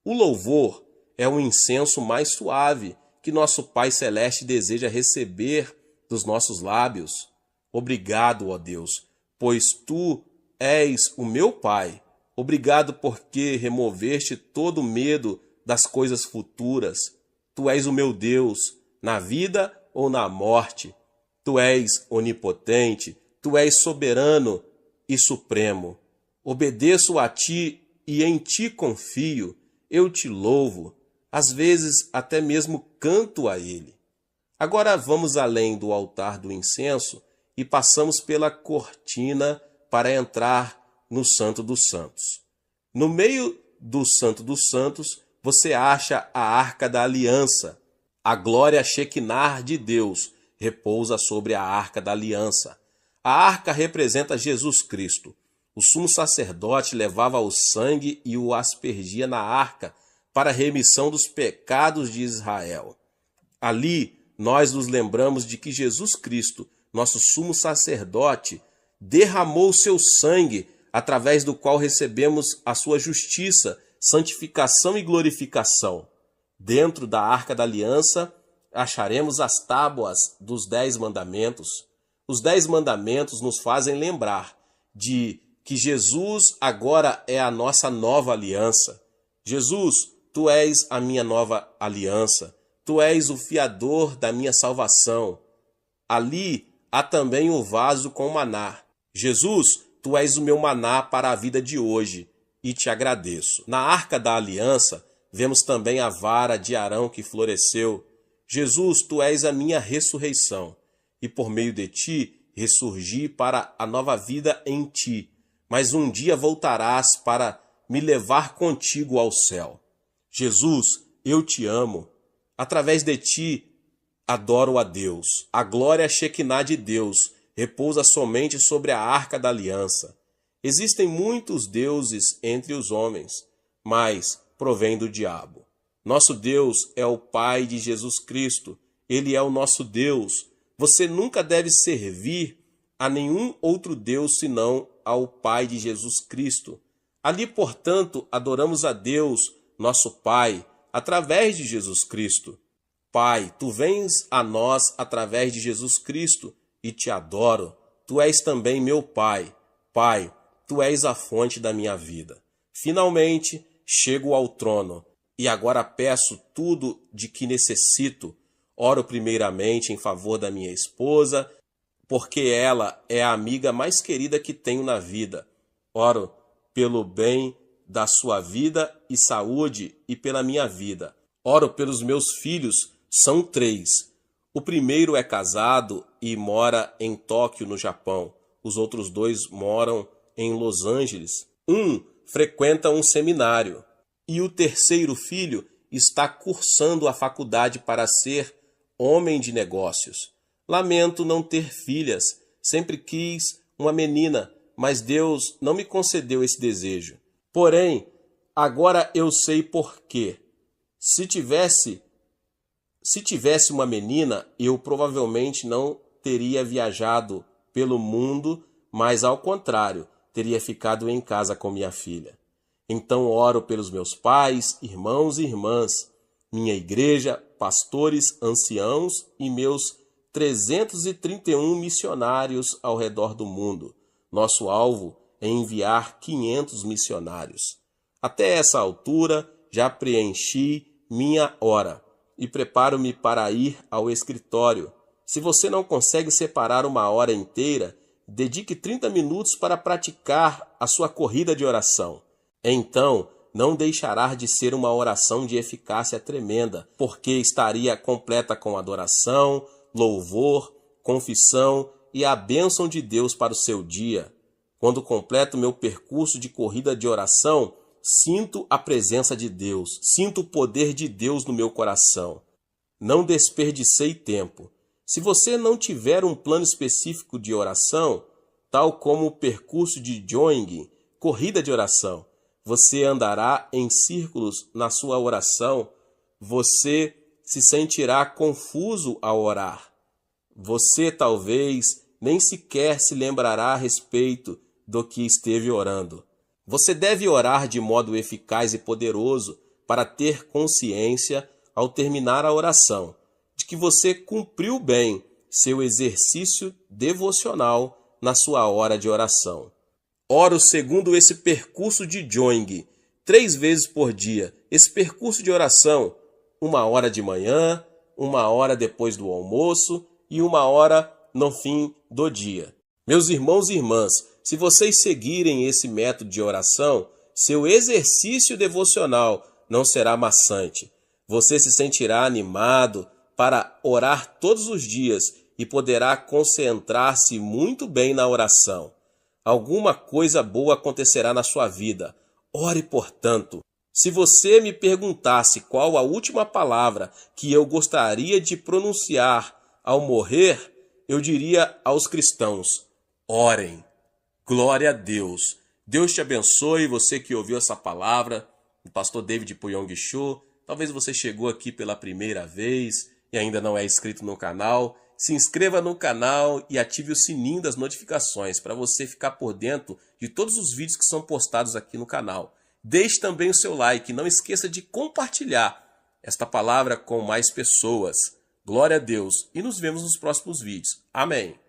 O louvor é o incenso mais suave que nosso Pai Celeste deseja receber dos nossos lábios. Obrigado, ó Deus, pois tu és o meu Pai. Obrigado porque removeste todo o medo das coisas futuras. Tu és o meu Deus, na vida ou na morte. Tu és onipotente, tu és soberano e supremo. Obedeço a ti e em ti confio. Eu te louvo, às vezes até mesmo canto a ele. Agora vamos além do altar do incenso e passamos pela cortina para entrar no Santo dos Santos. No meio do Santo dos Santos, você acha a Arca da Aliança. A glória Shekinah de Deus repousa sobre a Arca da Aliança. A arca representa Jesus Cristo. O sumo sacerdote levava o sangue e o aspergia na arca para a remissão dos pecados de Israel. Ali, nós nos lembramos de que Jesus Cristo, nosso sumo sacerdote, derramou seu sangue, através do qual recebemos a sua justiça, santificação e glorificação. Dentro da Arca da Aliança, acharemos as tábuas dos 10 mandamentos. Os 10 mandamentos nos fazem lembrar de que Jesus agora é a nossa nova aliança. Jesus, tu és a minha nova aliança. Tu és o fiador da minha salvação. Ali há também o vaso com maná. Jesus, tu és o meu maná para a vida de hoje e te agradeço. Na Arca da Aliança, vemos também a vara de Arão que floresceu. Jesus, tu és a minha ressurreição e por meio de ti ressurgi para a nova vida em ti. Mas um dia voltarás para me levar contigo ao céu. Jesus, eu te amo. Através de ti, adoro a Deus. A glória Shekinah de Deus repousa somente sobre a Arca da Aliança. Existem muitos deuses entre os homens, mas provém do diabo. Nosso Deus é o Pai de Jesus Cristo. Ele é o nosso Deus. Você nunca deve servir a nenhum outro Deus senão ao Pai de Jesus Cristo. Ali, portanto, adoramos a Deus, nosso Pai, através de Jesus Cristo. Pai, tu vens a nós através de Jesus Cristo e te adoro. Tu és também meu Pai. Pai, tu és a fonte da minha vida. Finalmente, chego ao trono e agora peço tudo de que necessito. Oro primeiramente em favor da minha esposa, porque ela é a amiga mais querida que tenho na vida. Oro pelo bem da sua vida e saúde e pela minha vida. Oro pelos meus filhos, são 3. O primeiro é casado e mora em Tóquio, no Japão. Os outros 2 moram em Los Angeles. Um frequenta um seminário. E o terceiro filho está cursando a faculdade para ser homem de negócios. Lamento não ter filhas. Sempre quis uma menina, mas Deus não me concedeu esse desejo. Porém, agora eu sei por quê. Se tivesse uma menina, eu provavelmente não teria viajado pelo mundo, mas ao contrário, teria ficado em casa com minha filha. Então oro pelos meus pais, irmãos e irmãs, minha igreja, pastores, anciãos e meus 331 missionários ao redor do mundo. Nosso alvo é enviar 500 missionários. Até essa altura, já preenchi minha hora e preparo-me para ir ao escritório. Se você não consegue separar uma hora inteira, dedique 30 minutos para praticar a sua corrida de oração. Então, não deixará de ser uma oração de eficácia tremenda, porque estaria completa com adoração, louvor, confissão e a bênção de Deus para o seu dia. Quando completo meu percurso de corrida de oração, sinto a presença de Deus, sinto o poder de Deus no meu coração. Não desperdicei tempo. Se você não tiver um plano específico de oração, tal como o percurso de jogging, corrida de oração, você andará em círculos na sua oração, você se sentirá confuso ao orar. Você talvez nem sequer se lembrará a respeito do que esteve orando. Você deve orar de modo eficaz e poderoso para ter consciência, ao terminar a oração, de que você cumpriu bem seu exercício devocional na sua hora de oração. Oro segundo esse percurso de jogging, 3 vezes por dia. Esse percurso de oração, 1 hora de manhã, 1 hora depois do almoço e 1 hora no fim do dia. Meus irmãos e irmãs, se vocês seguirem esse método de oração, seu exercício devocional não será maçante. Você se sentirá animado para orar todos os dias e poderá concentrar-se muito bem na oração. Alguma coisa boa acontecerá na sua vida. Ore, portanto. Se você me perguntasse qual a última palavra que eu gostaria de pronunciar ao morrer, eu diria aos cristãos: orem. Glória a Deus. Deus te abençoe, você que ouviu essa palavra, o pastor David Puyong Cho. Talvez você chegou aqui pela primeira vez e ainda não é inscrito no canal. Se inscreva no canal e ative o sininho das notificações para você ficar por dentro de todos os vídeos que são postados aqui no canal. Deixe também o seu like, não esqueça de compartilhar esta palavra com mais pessoas. Glória a Deus e nos vemos nos próximos vídeos. Amém.